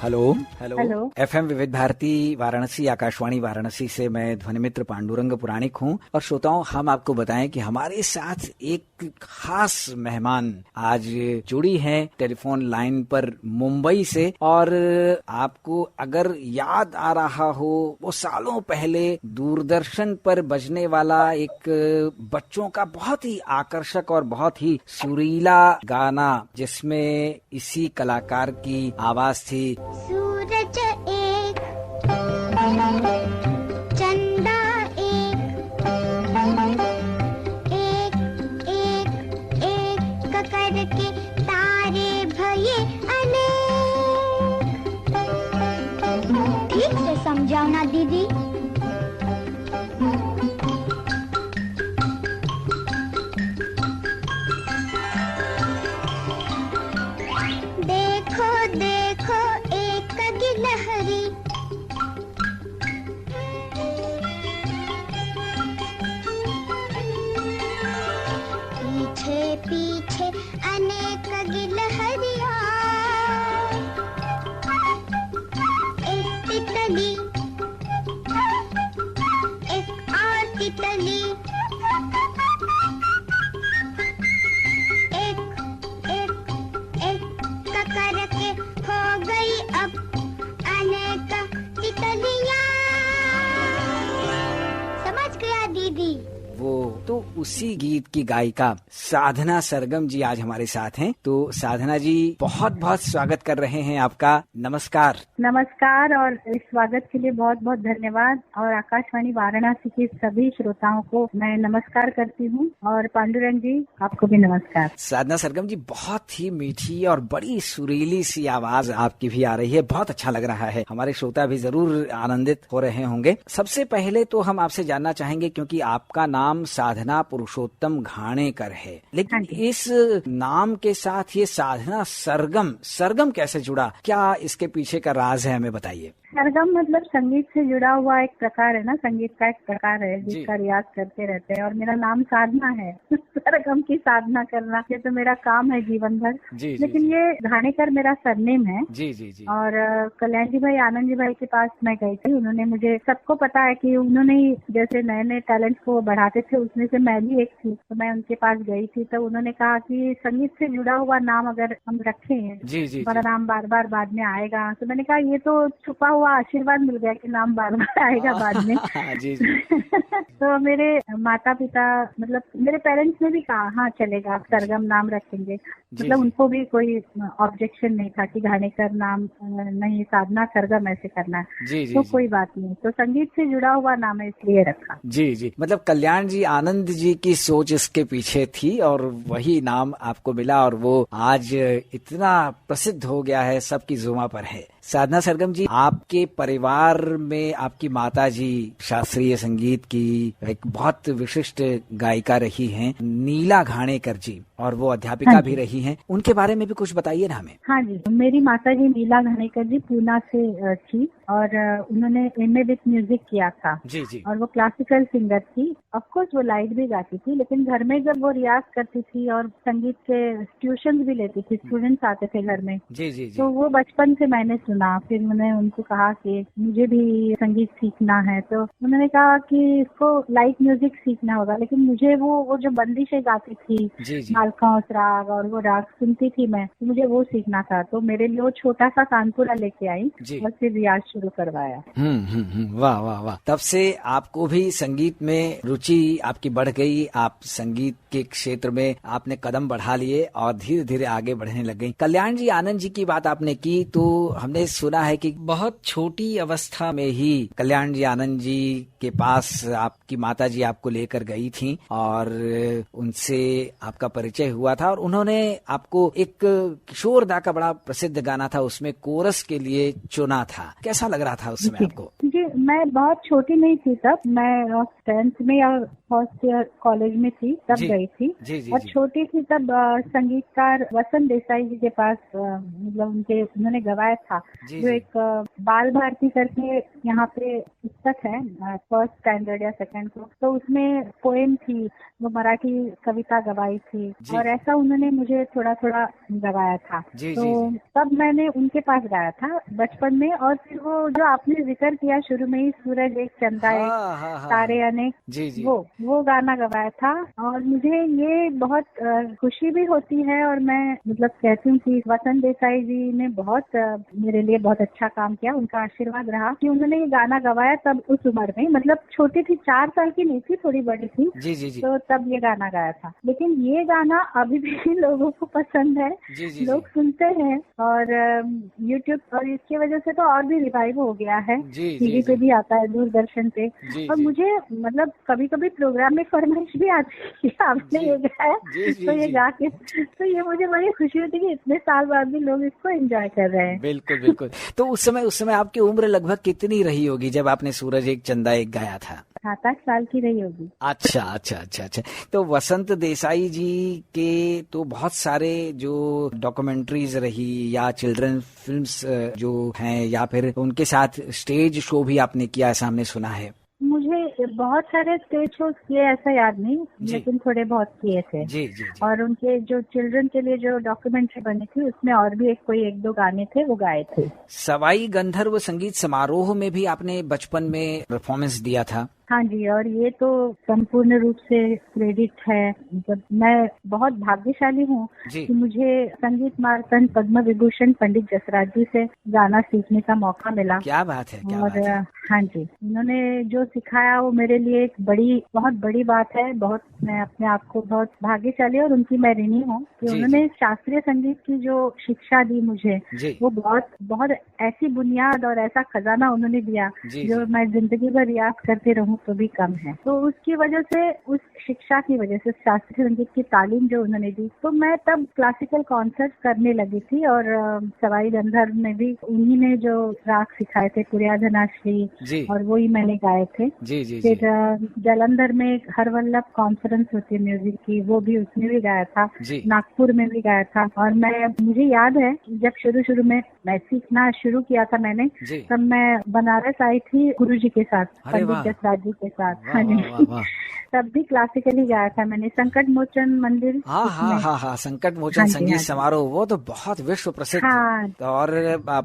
Hello hello hello. FM विविध भारती वाराणसी, आकाशवाणी वाराणसी से मैं ध्वनिमित्र पांडुरंग पुराणिक हूँ। और श्रोताओं, हम आपको बताएं कि हमारे साथ एक खास मेहमान आज जुड़ी हैं टेलीफोन लाइन पर मुंबई से। और आपको अगर याद आ रहा हो, वो सालों पहले दूरदर्शन पर बजने वाला एक बच्चों का बहुत ही आकर्षक और बहुत ही सुरीला गाना, जिसमें इसी कलाकार की आवाज थी। सूरज एक, चंदा एक, एक एक एक करके तारे भये अनेक। ठीक से समझाओ ना दीदी। देखो देखो एक गिलहरी, पीछे पीछे अनेक गिलहरियाँ, एक तितली, एक और तितली, एक एक एक करके हो गई अब अनेक तितलियाँ। समझ गया दीदी? वो तो उसी गीत की गायिका साधना सरगम जी आज हमारे साथ हैं। तो साधना जी, बहुत बहुत स्वागत कर रहे हैं आपका। नमस्कार। नमस्कार और इस स्वागत के लिए बहुत बहुत धन्यवाद। और आकाशवाणी वाराणसी के सभी श्रोताओं को मैं नमस्कार करती हूँ। और पांडुरंग जी, आपको भी नमस्कार। साधना सरगम जी, बहुत ही मीठी और बड़ी सुरीली सी आवाज आपकी भी आ रही है। बहुत अच्छा लग रहा है। हमारे श्रोता भी जरूर आनंदित हो रहे होंगे। सबसे पहले तो हम आपसे जानना चाहेंगे, क्योंकि आपका नाम साधना पुरुषोत्तम घाणेकर है, लेकिन इस नाम के साथ ये साधना सरगम सरगम कैसे जुड़ा? क्या इसके पीछे का राज है, हमें बताइए। सरगम मतलब संगीत से जुड़ा हुआ एक प्रकार है ना, संगीत का एक प्रकार है जिसका रियाज करते रहते हैं। और मेरा नाम साधना है। सरगम की साधना करना, ये तो मेरा काम है जीवन भर। लेकिन ये घाणेकर मेरा सरनेम है। जी जी जी। और कल्याण जी भाई, आनंद जी भाई के पास मैं गई थी। उन्होंने मुझे, सबको पता है कि उन्होंने ही जैसे नए नए टैलेंट को बढ़ाते थे, उसमें से मैं भी एक थी। तो मैं उनके पास गई थी, तो उन्होंने कहा कि संगीत से जुड़ा हुआ नाम अगर हम रखें, बड़ा नाम बार बार बाद में आएगा। तो मैंने कहा ये तो छुपा हुआ आशीर्वाद मिल गया कि नाम बार बार आएगा बाद में। जी जी। तो मेरे माता पिता, मतलब मेरे पेरेंट्स ने भी कहा हाँ चलेगा, सरगम नाम रखेंगे। मतलब उनको भी कोई ऑब्जेक्शन नहीं था कि घाणेकर नाम नहीं, साधना सरगम ऐसे करना है। तो कोई बात नहीं। तो संगीत से जुड़ा हुआ नाम है, इसलिए रखा। जी जी। मतलब कल्याण जी, आनंद जी की सोच इसके पीछे थी और वही नाम आपको मिला, और वो आज इतना प्रसिद्ध हो गया है, सबकी जुबां पर है। साधना सरगम जी, आपके परिवार में आपकी माता जी शास्त्रीय संगीत की एक बहुत विशिष्ट गायिका रही हैं, नीला घाणेकर जी, और वो अध्यापिका भी रही हैं। उनके बारे में भी कुछ बताइए ना हमें। हाँ जी, मेरी माता जी नीला घाणेकर जी पूना से थी और उन्होंने एमए विद म्यूजिक किया था। जी जी। और वो क्लासिकल सिंगर थी। ऑफ कोर्स वो लाइट भी गाती थी, लेकिन घर में जब वो रियाज करती थी और संगीत के ट्यूशन भी लेती थी, स्टूडेंट्स आते थे घर में। जी जी जी। तो वो बचपन से मैंने सुना। फिर मैंने उनको कहा कि मुझे भी संगीत सीखना है। तो उन्होंने कहा कि इसको लाइट म्यूजिक सीखना होगा। लेकिन मुझे वो जो बंदिशें गाती थी, मालखांस राग और वो राग सुनती थी मैं, तो मुझे वो सीखना था। तो मेरे लिए वो छोटा सा तानपुरा लेके आई और फिर रियाज शुरू करवाया। वाह वाह वाह। तब से आपको भी संगीत में रुचि आपकी बढ़ गई। आप संगीत के क्षेत्र में आपने कदम बढ़ा लिए और धीरे धीरे आगे बढ़ने लग गई। कल्याण जी, आनंद जी की बात आपने की, तो हमने सुना है कि बहुत छोटी अवस्था में ही कल्याण जी, आनंद जी के पास आपकी माता जी आपको लेकर गई थी और उनसे आपका परिचय हुआ था। और उन्होंने आपको एक किशोरदा का बड़ा प्रसिद्ध गाना था, उसमें कोरस के लिए चुना था। कैसा लग रहा था उस समय आपको? जी, मैं बहुत छोटी नहीं थी तब। मैं 10th में या फर्स्ट ईयर कॉलेज में थी तब गई थी। और छोटी थी तब संगीतकार वसंत देसाई जी के पास, मतलब उन्होंने गवाया था। जो एक बाल भारती करके यहाँ पे पुस्तक है, फर्स्ट स्टैंडर्ड या सेकंड सेकंड को, तो उसमें पोएम थी, वो मराठी कविता गवाई थी जी। और ऐसा उन्होंने मुझे थोड़ा थोड़ा गवाया था। जी, तो जी, जी। तब मैंने उनके पास गाया था बचपन में। और फिर वो जो आपने जिक्र किया शुरू में ही, सूरज एक चंदा एक हाँ, हाँ, हाँ, तारे हाँ। अनेक, जी, जी। वो गाना गवाया था। और मुझे ये बहुत खुशी भी होती है और मैं मतलब कहती हूँ कि वसंत देसाई जी ने बहुत मेरे लिए बहुत अच्छा काम किया। उनका आशीर्वाद रहा कि उन्होंने ये गाना गवाया तब उस उम्र में, मतलब छोटी थी, 4 साल की नहीं थी, थोड़ी बड़ी थी। जी, जी, जी। तो तब ये गाना गाया था। लेकिन ये गाना अभी भी लोगों को पसंद है, जी, जी, लोग जी। सुनते हैं। और यूट्यूब, और इसकी वजह से तो और भी रिवाइव हो गया है, जी, जी, टीवी पे जी। भी आता है, दूरदर्शन पे। जी, और जी। मुझे मतलब कभी कभी प्रोग्राम में फरमाइश भी आती है कि आपने जी। ये गाया, जी, जी, तो ये जी। गा के, तो ये मुझे बड़ी खुशी होती है कि इतने साल बाद भी लोग इसको एंजॉय कर रहे हैं। बिल्कुल, बिल्कुल। तो उस समय आपकी उम्र लगभग कितनी रही होगी जब आपने सूरज एक चंदा एक गाया था? 7-8 साल की रही होगी। अच्छा, अच्छा, अच्छा, अच्छा। तो वसंत देसाई जी के तो बहुत सारे जो डॉक्यूमेंट्रीज रही या चिल्ड्रन फिल्म्स जो हैं, या फिर उनके साथ स्टेज शो भी आपने किया, ऐसा हमने सुना है। मुझे बहुत सारे स्टेज शोज किए ऐसा याद नहीं, जी। लेकिन थोड़े बहुत किए थे। जी, जी, जी। और उनके जो चिल्ड्रन के लिए जो डॉक्यूमेंट्री बनी थी उसमें और भी कोई 1-2 गाने थे, वो गाए थे। सवाई गंधर्व संगीत समारोह में भी आपने बचपन में परफॉर्मेंस दिया था। हाँ जी, और ये तो संपूर्ण रूप से क्रेडिट है, मतलब मैं बहुत भाग्यशाली हूँ जी। कि मुझे संगीत मार्तंड पद्म विभूषण पंडित जसराज जी से गाना सीखने का मौका मिला। क्या बात है, क्या और बात है। हाँ जी, उन्होंने जो सिखाया वो मेरे लिए एक बहुत बड़ी बात है। बहुत, मैं अपने आप को बहुत भाग्यशाली और उनकी मैं ऋणी हूँ कि जी, उन्होंने शास्त्रीय संगीत की जो शिक्षा दी मुझे, जी। वो बहुत बहुत ऐसी बुनियाद और ऐसा खजाना उन्होंने दिया जी, जो जी। मैं जिंदगी भर याद करते रहूं तो भी कम है। तो उसकी वजह से, उस शिक्षा की वजह से, शास्त्रीय संगीत की तालीम जो उन्होंने दी, तो मैं तब क्लासिकल कॉन्सर्ट करने लगी थी। और सवाई गंधर्व में भी उन्हीं ने जो राग सिखाए थे, पुर्याधनाश्री, जी। और वो ही मैंने गाए थे। जी, जी, फिर जी। जालंधर में एक हरवल्लभ कॉन्फ्रेंस होती है म्यूजिक की, वो भी उसमें भी गाया था। जी। नागपुर में भी गाया था। और मुझे याद है जब शुरू में मैं सीखना शुरू किया था मैंने, जी। तब मैं बनारस आई थी गुरुजी के साथ, अरे वाह। पंडित जसराज जी के साथ। वाह, हाँ जी, वाह, वाह, वाह। तब भी क्लासिकली गाया था मैंने, संकट मोचन मंदिर। हाँ, हाँ, उसमें। हाँ, हाँ, संकट मोचन हाँ जी, संगीत हाँ जी। समारोह, वो तो बहुत विश्व प्रसिद्ध। हाँ। और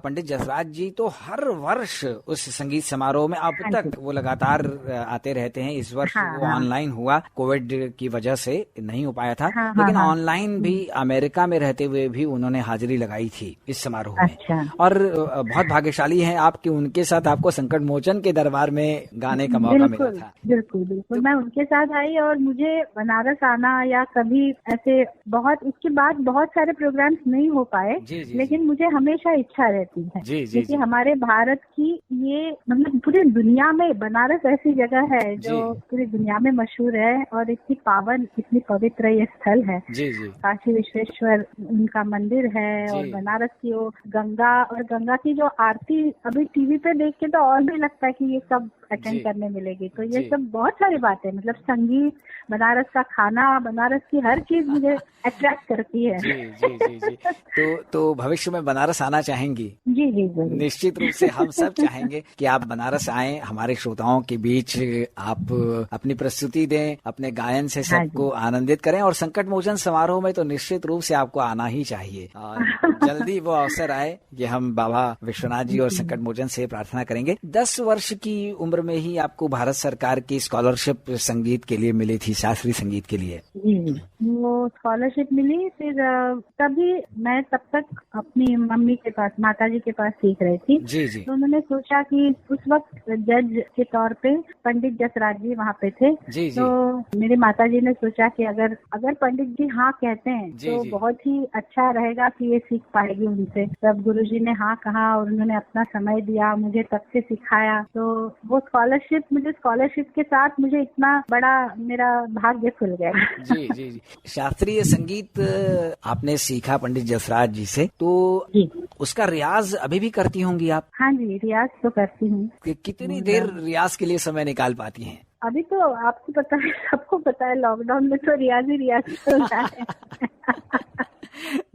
पंडित जसराज जी तो हर वर्ष उस संगीत समारोह में अब हाँ तक जी। वो लगातार आते रहते हैं। इस वर्ष हाँ, वो हाँ। ऑनलाइन हुआ, कोविड की वजह से नहीं हो पाया था, हाँ, लेकिन हाँ, हाँ। ऑनलाइन भी अमेरिका में रहते हुए भी उन्होंने हाजिरी लगाई थी इस समारोह में। अच्छा। और बहुत भाग्यशाली हैं आप कि उनके साथ आपको संकट मोचन के दरबार में गाने का मौका मिला था। बिल्कुल बिल्कुल, मैं उनके साथ आई। और मुझे बनारस आना या कभी ऐसे इसके बाद बहुत सारे प्रोग्राम्स नहीं हो पाए। जी, जी, लेकिन मुझे हमेशा इच्छा रहती है, जी, जी, क्योंकि जी। हमारे भारत की ये, मतलब पूरी दुनिया में बनारस ऐसी जगह है जो जी। पूरी दुनिया में मशहूर है और इतनी पावन, इतनी पवित्र ये स्थल है। जी, जी। काशी विश्वेश्वर उनका मंदिर है। जी। और बनारस की वो गंगा, और गंगा की जो आरती अभी टीवी पे देख के तो और भी लगता है कि ये सब जी। अटेंड करने मिलेगी। तो ये जी। सब बहुत सारी बातें, मतलब संगीत, बनारस का खाना, बनारस की हर चीज मुझे अट्रैक्ट करती है। जी, जी, जी, जी। तो भविष्य में बनारस आना चाहेंगी? जी जी जरूर। निश्चित रूप से हम सब चाहेंगे कि आप बनारस आएं, हमारे श्रोताओं के बीच आप अपनी प्रस्तुति दें, अपने गायन से सबको आनंदित करें। और संकट मोचन समारोह में तो निश्चित रूप से आपको आना ही चाहिए। और जल्दी वो अवसर आए, ये हम बाबा विश्वनाथ जी और संकट मोचन से प्रार्थना करेंगे। 10 वर्ष की उम्र में ही आपको भारत सरकार की स्कॉलरशिप संगीत के लिए मिली थी, शास्त्रीय संगीत के लिए। जी, वो स्कॉलरशिप मिली। फिर तभी मैं तब तक अपनी मम्मी के पास, माता जी के पास सीख रही थी। जी, जी। तो उन्होंने सोचा कि उस वक्त जज के तौर पे पंडित जसराज जी वहाँ पे थे। जी, जी। तो मेरी माता जी ने सोचा कि अगर पंडित जी हाँ कहते हैं जी, तो जी। बहुत ही अच्छा रहेगा कि ये सीख पाएगी उनसे। तब गुरुजी ने हाँ कहा और उन्होंने अपना समय दिया, मुझे तब से सिखाया। तो वो स्कॉलरशिप के साथ मुझे इतना बड़ा मेरा भाग्य खुल गया। जी, जी, जी। शास्त्रीय संगीत आपने सीखा पंडित जसराज जी से, तो जी। उसका रियाज अभी भी करती होंगी आप? हाँ जी, रियाज तो करती हूँ। कितनी देर रियाज के लिए समय निकाल पाती हैं? अभी तो आपको पता है, सबको पता है, लॉकडाउन में तो रियाज ही रियाज चल रहा है।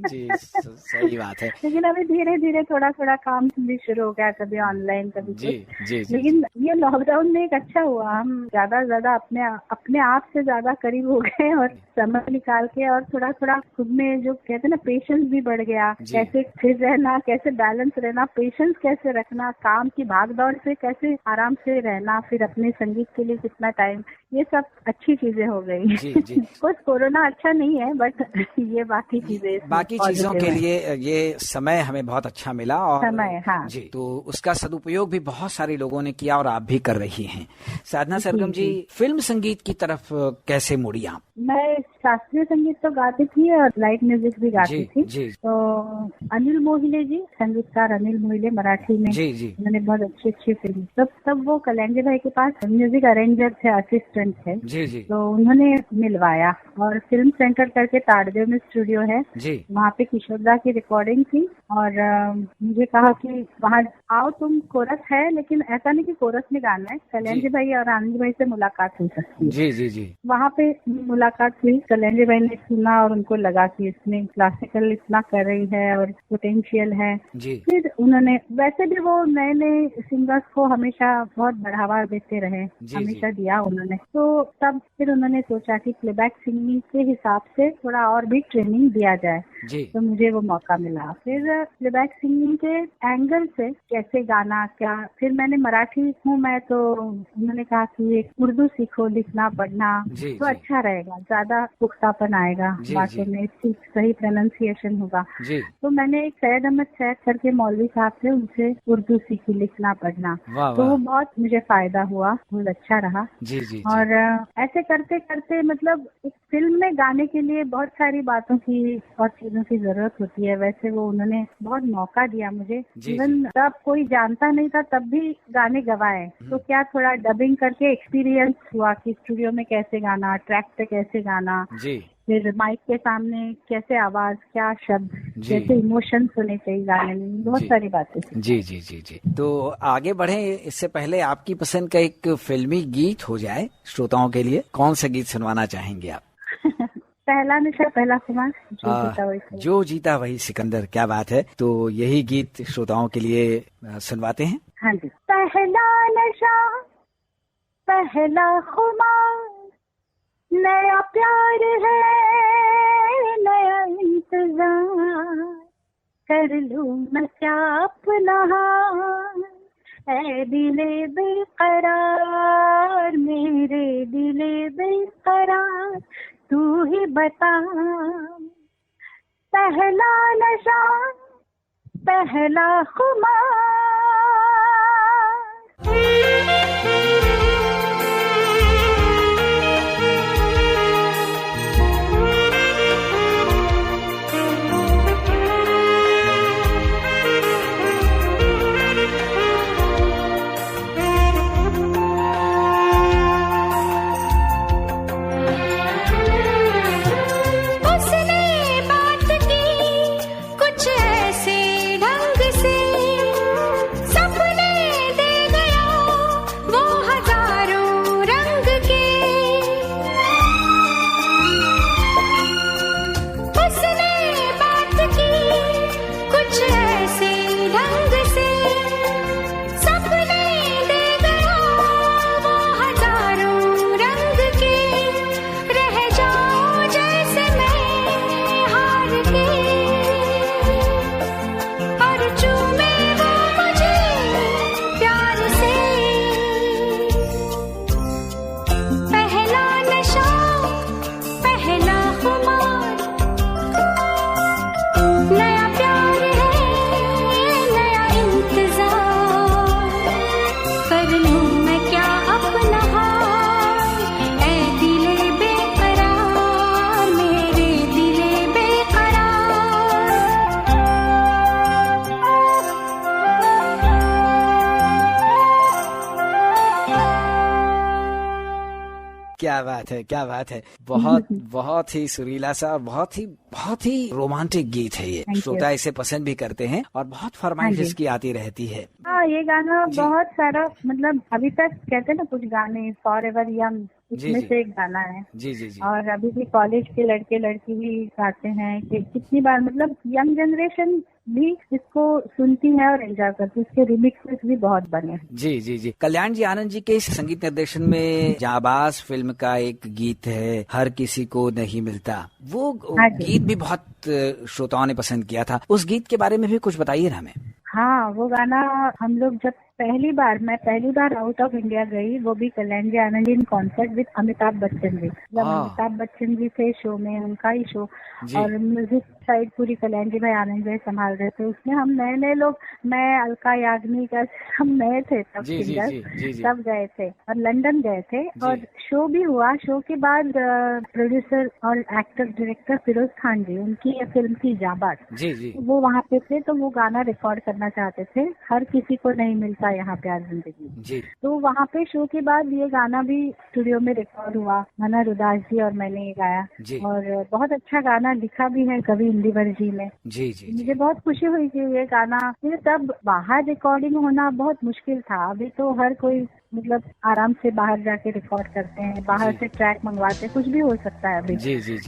जी, सही बात है। लेकिन अभी धीरे धीरे थोड़ा थोड़ा काम भी शुरू हो गया, कभी ऑनलाइन कभी जी कुछ। जी जी लेकिन ये लॉकडाउन में एक अच्छा हुआ, हम ज्यादा अपने आप से ज्यादा करीब हो गए और समय निकाल के, और थोड़ा थोड़ा खुद में जो कहते हैं ना पेशेंस भी बढ़ गया, कैसे फिर रहना, कैसे बैलेंस रहना, पेशेंस कैसे रखना, काम की भागदौड़ से कैसे आराम से रहना, फिर अपने संगीत के लिए कितना टाइम, ये सब अच्छी चीजें हो गई। जी जी। कुछ कोरोना अच्छा नहीं है, बट ये बाकी चीजें, बाकी चीजों के लिए ये समय हमें बहुत अच्छा मिला, और समय, हाँ जी, तो उसका सदुपयोग भी बहुत सारे लोगों ने किया और आप भी कर रही हैं। साधना सरगम जी, फिल्म संगीत की तरफ कैसे मुड़ी आप? मैं शास्त्रीय संगीत तो गाती थी और लाइट म्यूजिक भी गाती थी। जी। तो अनिल मोहिले जी, संगीतकार अनिल मोहिले, मराठी में जी जी। उन्होंने बहुत अच्छी फिल्म, तब वो कल्याण भाई के पास म्यूजिक अरेंजर थे, असिस्टेंट थे। जी जी। तो उन्होंने मिलवाया, और फिल्म सेंटर करके ताड़देव में स्टूडियो है जी। वहाँ पे किशोरदा की रिकॉर्डिंग थी, और मुझे कहा कि वहाँ आओ तुम, कोरस है लेकिन ऐसा नहीं कि कोरस में गाना है, कल्याण भाई और आनंद भाई से मुलाकात हो सकती है। जी जी जी। वहाँ पे मुलाकात हुई, कल्याण भाई ने सुना और उनको लगा कि इसमें क्लासिकल इतना कर रही है और पोटेंशियल है जी। फिर उन्होंने, वैसे भी वो नए नए सिंगर्स को हमेशा बहुत बढ़ावा देते रहे, हमेशा दिया उन्होंने। तो तब फिर उन्होंने सोचा कि प्लेबैक सिंगिंग के हिसाब से थोड़ा और भी ट्रेनिंग दिया जाए। जी। तो मुझे वो मौका मिला, फिर प्लेबैक सिंगिंग के एंगल से कैसे गाना क्या, फिर मैंने मराठी हूँ मैं, तो उन्होंने कहा कि उर्दू सीखो, लिखना पढ़ना तो अच्छा रहेगा, ज्यादा पुख्तापन आएगा बातों में, सही प्रोनाउंसिएशन होगा। तो मैंने एक सैयद अहमद सैद करके मौलवी साहब थे, उनसे उर्दू सीखी, लिखना पढ़ना। तो वो बहुत मुझे फायदा हुआ, बहुत अच्छा रहा। और ऐसे करते करते, मतलब एक फिल्म में गाने के लिए बहुत सारी बातों की और चीजों की जरूरत होती है, वैसे वो उन्होंने बहुत मौका दिया मुझे। इवन तब कोई जानता नहीं था, तब भी गाने गवाए, तो क्या थोड़ा डबिंग करके एक्सपीरियंस हुआ कि स्टूडियो में कैसे गाना, ट्रैक पे कैसे गाना, फिर माइक के सामने कैसे आवाज, क्या शब्द, कैसे इमोशंस होने चाहिए गाने में, बहुत सारी बातें। जी जी जी जी। तो आगे बढ़े इससे पहले आपकी पसंद का एक फिल्मी गीत हो जाए श्रोताओं के लिए, कौन सा गीत सुनवाना चाहेंगे आप? पहला नशा पहला खुमार, जो जीता वही सिकंदर। क्या बात है, तो यही गीत श्रोताओं के लिए सुनवाते हैं। हाँ जी। पहला नशा पहला खुमार, नया प्यार है नया इंतजार, कर लूं मैं क्या अपना हाल, ऐ दिले बेकरार, मेरे दिले बेकरार, तू ही बता। पहला नशा पहला खुमार। क्या बात है, क्या बात है। बहुत बहुत ही सुरीला सा, बहुत ही रोमांटिक गीत है ये। श्रोता इसे पसंद भी करते हैं और बहुत फरमाइश इसकी आती रहती है। हाँ, ये गाना बहुत सारा, मतलब अभी तक कहते हैं ना कुछ गाने, फॉर एवर यंग, उसमें से एक गाना है। जी जी जी। और अभी भी कॉलेज के लड़के लड़की भी गाते हैं कि कितनी बार, मतलब यंग जनरेशन भी इसको सुनती है और एंजॉय करती है। इसके रिमिक्सेस भी बहुत बने हैं। जी जी जी। कल्याण जी, आनंद जी के संगीत निर्देशन में जाबाज फिल्म का एक गीत है, हर किसी को नहीं मिलता, वो गीत भी बहुत श्रोताओं ने पसंद किया था। उस गीत के बारे में भी कुछ बताइए ना हमें। हाँ, वो गाना हम लोग जब मैं पहली बार आउट ऑफ इंडिया गई, वो भी Kalyan ji Anand ji in concert with Amitabh Bachchan ji. मतलब अमिताभ बच्चन जी थे शो में, उनका ही शो, और म्यूजिक साइड पूरी कल्याण जी भाई आनंद भाई संभाल रहे थे। उसमें हम नए लोग, मैं, अलका याग्निक, हम नए थे तब सिंगर, सब गए थे और लंदन गए थे और शो भी हुआ। शो के बाद प्रोड्यूसर और एक्टर डायरेक्टर फिरोज खान जी, उनकी ये फिल्म थी जाबाज, वो वहाँ पे थे, तो वो गाना रिकॉर्ड करना चाहते थे, हर किसी को नहीं मिलता यहाँ प्यार जिंदगी। तो वहाँ पे शो के बाद ये गाना भी स्टूडियो में रिकॉर्ड हुआ, मनर उदास जी और मैंने ये गाया, और बहुत अच्छा गाना लिखा भी है कवि इंदिवर जी ने। मुझे बहुत खुशी हुई कि ये गाना, तब बाहर रिकॉर्डिंग होना बहुत मुश्किल था। अभी तो हर कोई मतलब आराम से बाहर जाके रिकॉर्ड करते हैं, बाहर से ट्रैक मंगवाते हैं, कुछ भी हो सकता है अभी।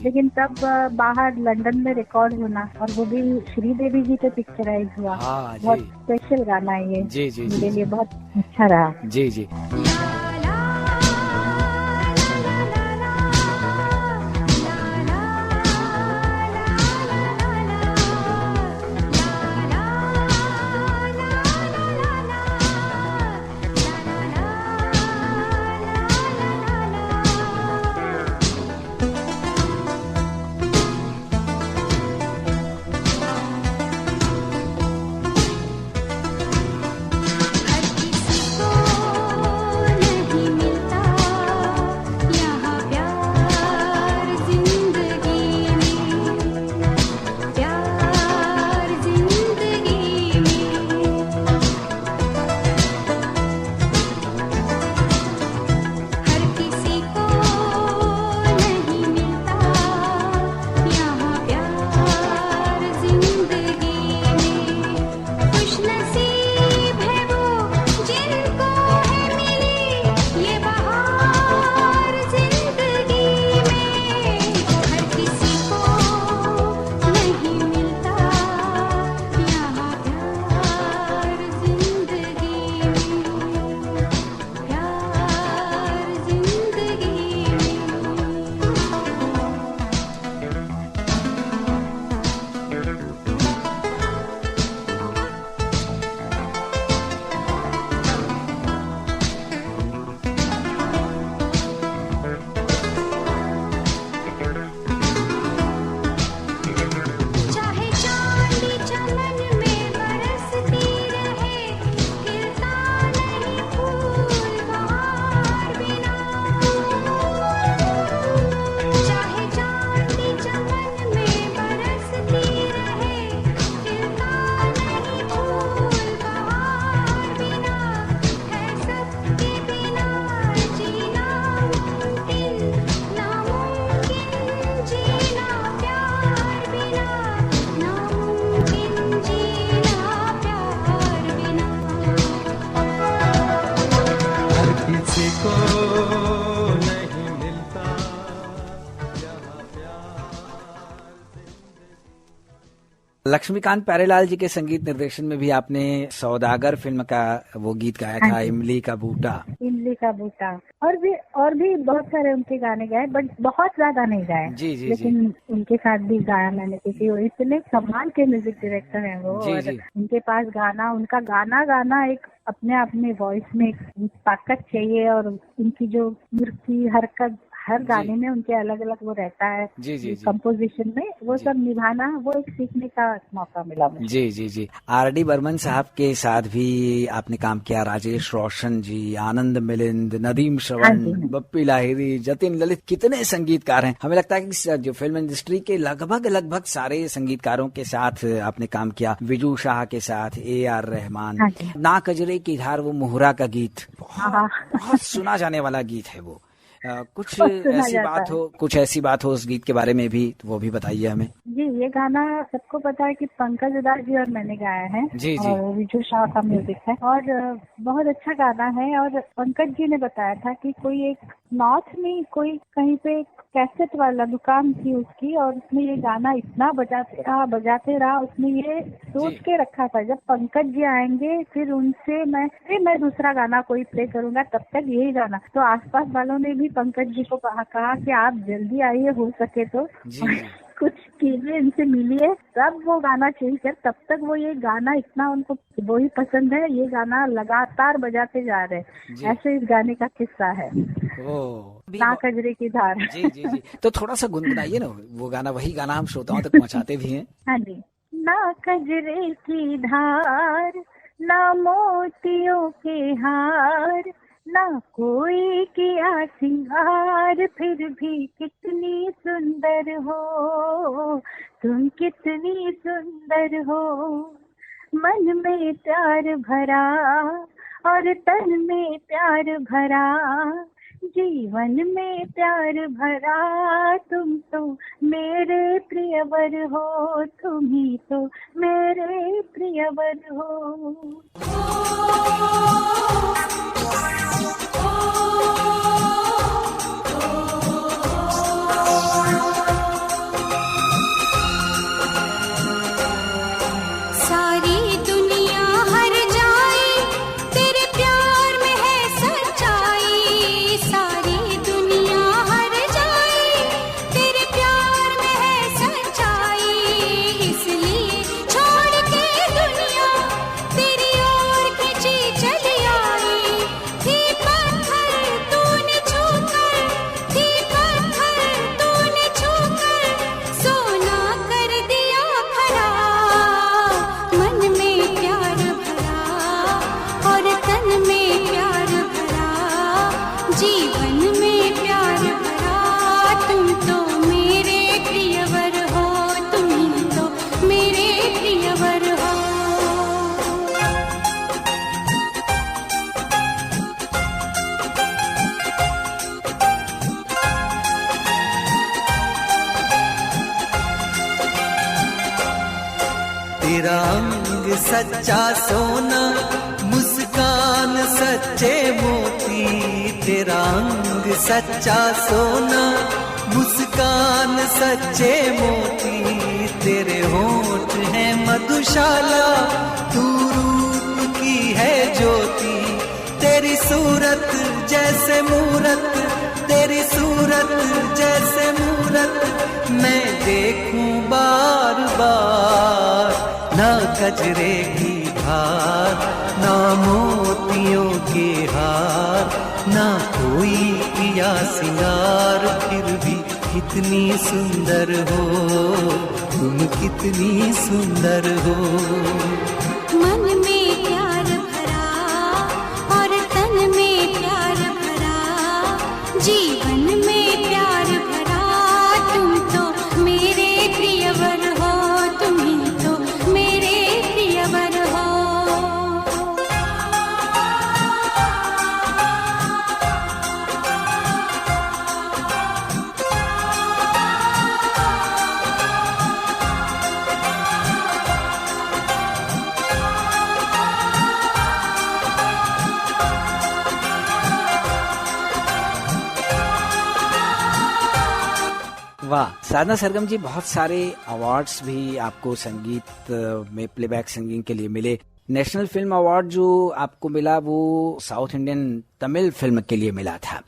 लेकिन तब बाहर लंदन में रिकॉर्ड होना, और वो भी श्रीदेवी जी पे पिक्चराइज हुआ, बहुत स्पेशल गाना है ये, मेरे लिए बहुत अच्छा रहा। जी जी। लक्ष्मीकांत प्यारेलाल जी के संगीत निर्देशन में भी आपने सौदागर फिल्म का वो गीत गाया था, इमली का बूटा। और भी बहुत सारे उनके गाने गाए, बट बहुत ज्यादा नहीं गाए। लेकिन उनके साथ भी गाया मैंने, क्योंकि वो इतने कमाल के म्यूजिक डायरेक्टर हैं वो। और उनके पास उनका गाना एक अपने आप में वॉइस में ताकत चाहिए, और उनकी जो मूर्ति हरकत हर गाने में उनके अलग अलग वो रहता है कंपोजिशन में, वो सब निभाना, वो एक सीखने का मौका मिला मुझे। जी। आर.डी. बर्मन साहब के साथ भी आपने काम किया, राजेश रोशन जी, आनंद मिलिंद, नदीम श्रवण, बप्पी लाहिरी, जतिन ललित, कितने संगीतकार हैं। हमें लगता है कि जो फिल्म इंडस्ट्री के लगभग सारे संगीतकारों के साथ आपने काम किया। विजू शाह के साथ A.R. रहमान, ना कजरे की धार, वो मोहरा का गीत बहुत सुना जाने वाला गीत है वो। कुछ ऐसी बात हो उस गीत के बारे में भी, तो वो भी बताइए हमें। जी, ये गाना सबको पता है कि पंकज उधास जी और मैंने गाया है। जी जी। और विजू शाह का म्यूजिक है और बहुत अच्छा गाना है। और पंकज जी ने बताया था कि कोई एक नॉर्थ में कोई कहीं पे कैसेट वाला दुकान थी उसकी, और उसने ये गाना इतना बजाते रहा। उसने ये सोच के रखा था जब पंकज जी आएंगे फिर उनसे मैं दूसरा गाना कोई प्ले करूंगा, तब तक यही गाना। तो आसपास वालों ने भी पंकज जी को कहा कि आप जल्दी आइए, हो सके तो कुछ चीजें इनसे मिली है, तब वो गाना चेंज कर। तब तक वो ये गाना इतना उनको वही पसंद है, ये गाना लगातार बजाते जा रहे हैं। ऐसे इस गाने का किस्सा है। ना कजरे की धार। जी जी जी। तो थोड़ा सा गुनगुनाइए ना वो गाना, वही गाना हम श्रोताओं तक पहुंचाते भी हैं। हाँ जी। ना कजरे की धार, ना मोतियों के हार, ना कोई किया सिंगार, फिर भी कितनी सुंदर हो तुम, कितनी सुंदर हो। मन में प्यार भरा और तन में प्यार भरा, जीवन में प्यार भरा। तुम तो मेरे प्रियवर हो, तुम ही तो मेरे प्रियवर हो। तेरा अंग सच्चा सोना, मुस्कान सच्चे मोती। तेरा अंग सच्चा सोना, मुस्कान सच्चे मोती। तेरे होंठ हैं मधुशाला, तू रूप की है ज्योति। तेरी सूरत जैसे मूरत, तेरी सूरत जैसे मूरत, मैं देखूं बार बार। ना कजरे की धार, ना मोतियों के हार, ना कोई किया सिंगार, फिर भी कितनी सुंदर हो तुम, कितनी सुंदर हो। मन में प्यार भरा और तन में प्यार भरा, जीवन में प्यार भरा। तुम तो मेरे प्रियवर हो, तुम ही तो मेरे प्रियवर हो। वाह साधना सरगम जी, बहुत सारे अवार्ड्स भी आपको संगीत में प्लेबैक सिंगिंग के लिए मिले। नेशनल फिल्म अवार्ड जो आपको मिला वो साउथ इंडियन तमिल फिल्म के लिए मिला था।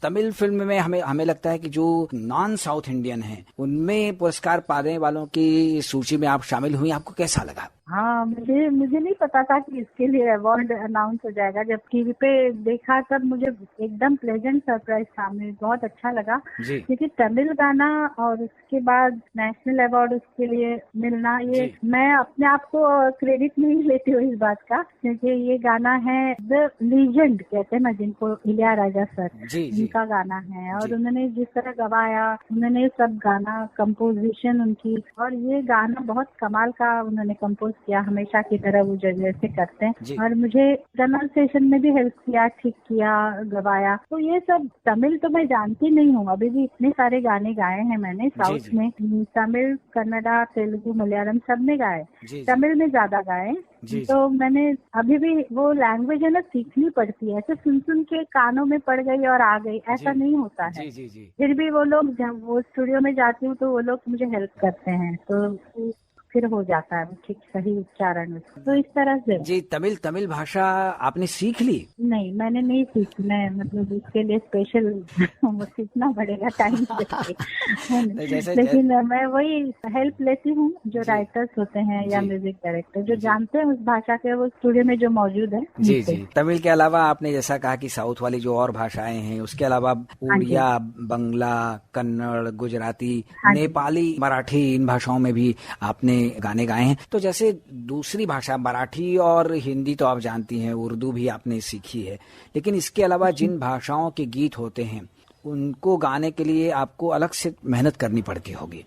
तमिल फिल्म में हमें लगता है कि जो नॉन साउथ इंडियन हैं उनमें पुरस्कार पाने वालों की सूची में आप शामिल हुई, आपको कैसा लगा? हाँ, मुझे नहीं पता था कि इसके लिए अवार्ड अनाउंस हो जाएगा। जब टीवी पे देखा तब मुझे एकदम प्लेजेंट सरप्राइज था, मुझे बहुत अच्छा लगा क्योंकि तमिल गाना और उसके बाद नेशनल अवार्ड उसके लिए मिलना, ये मैं अपने आप को क्रेडिट नहीं लेती हूँ इस बात का, क्योंकि ये गाना है द लीजेंड कहते हैं ना जिनको, इलैयाराजा सर, जिनका गाना है। और उन्होंने जिस तरह गवाया, उन्होंने सब गाना कंपोजिशन उनकी, और ये गाना बहुत कमाल का उन्होंने कंपोज सपोर्ट किया हमेशा की तरह वो जैसे करते जी। हैं, और मुझे प्रोनाउंसिएशन में भी हेल्प किया, ठीक किया, गवाया। तो ये सब तमिल तो मैं जानती नहीं हूँ, अभी भी इतने सारे गाने गाए हैं मैंने साउथ जी। में, तमिल, कन्नड़ा, तेलुगु, मलयालम सब में गाए, जी। तमिल में ज्यादा गाए। जी। तो मैंने अभी भी वो लैंग्वेज है ना सीखनी पड़ती है, ऐसे सुन सुन के कानों में पड़ गई और आ गई, ऐसा जी। नहीं होता है। जी जी जी। फिर भी वो लोग, जब वो स्टूडियो में जाती हूँ तो वो लोग मुझे हेल्प करते हैं, तो फिर हो जाता है ठीक सही उच्चारण। तो इस तरह से। जी, तमिल भाषा आपने सीख ली? नहीं, मैंने नहीं सीखी, मैं मतलब इसके लिए स्पेशल सीखना पड़ेगा टाइम से। लेकिन मैं वही हेल्प लेती हूँ जो राइटर्स होते हैं या म्यूजिक डायरेक्टर जो जानते हैं उस भाषा के, वो स्टूडियो में जो मौजूद है। जी जी। तमिल के अलावा आपने जैसा कहा कि साउथ वाली जो और भाषाएं हैं, उसके अलावा उड़िया, बंगला, कन्नड़, गुजराती, नेपाली, मराठी, इन भाषाओं में भी आपने गाने गाए हैं। तो जैसे दूसरी भाषा मराठी और हिंदी तो आप जानती हैं, उर्दू भी आपने सीखी है, लेकिन इसके अलावा जिन भाषाओं के गीत होते हैं उनको गाने के लिए आपको अलग से मेहनत करनी पड़ती होगी।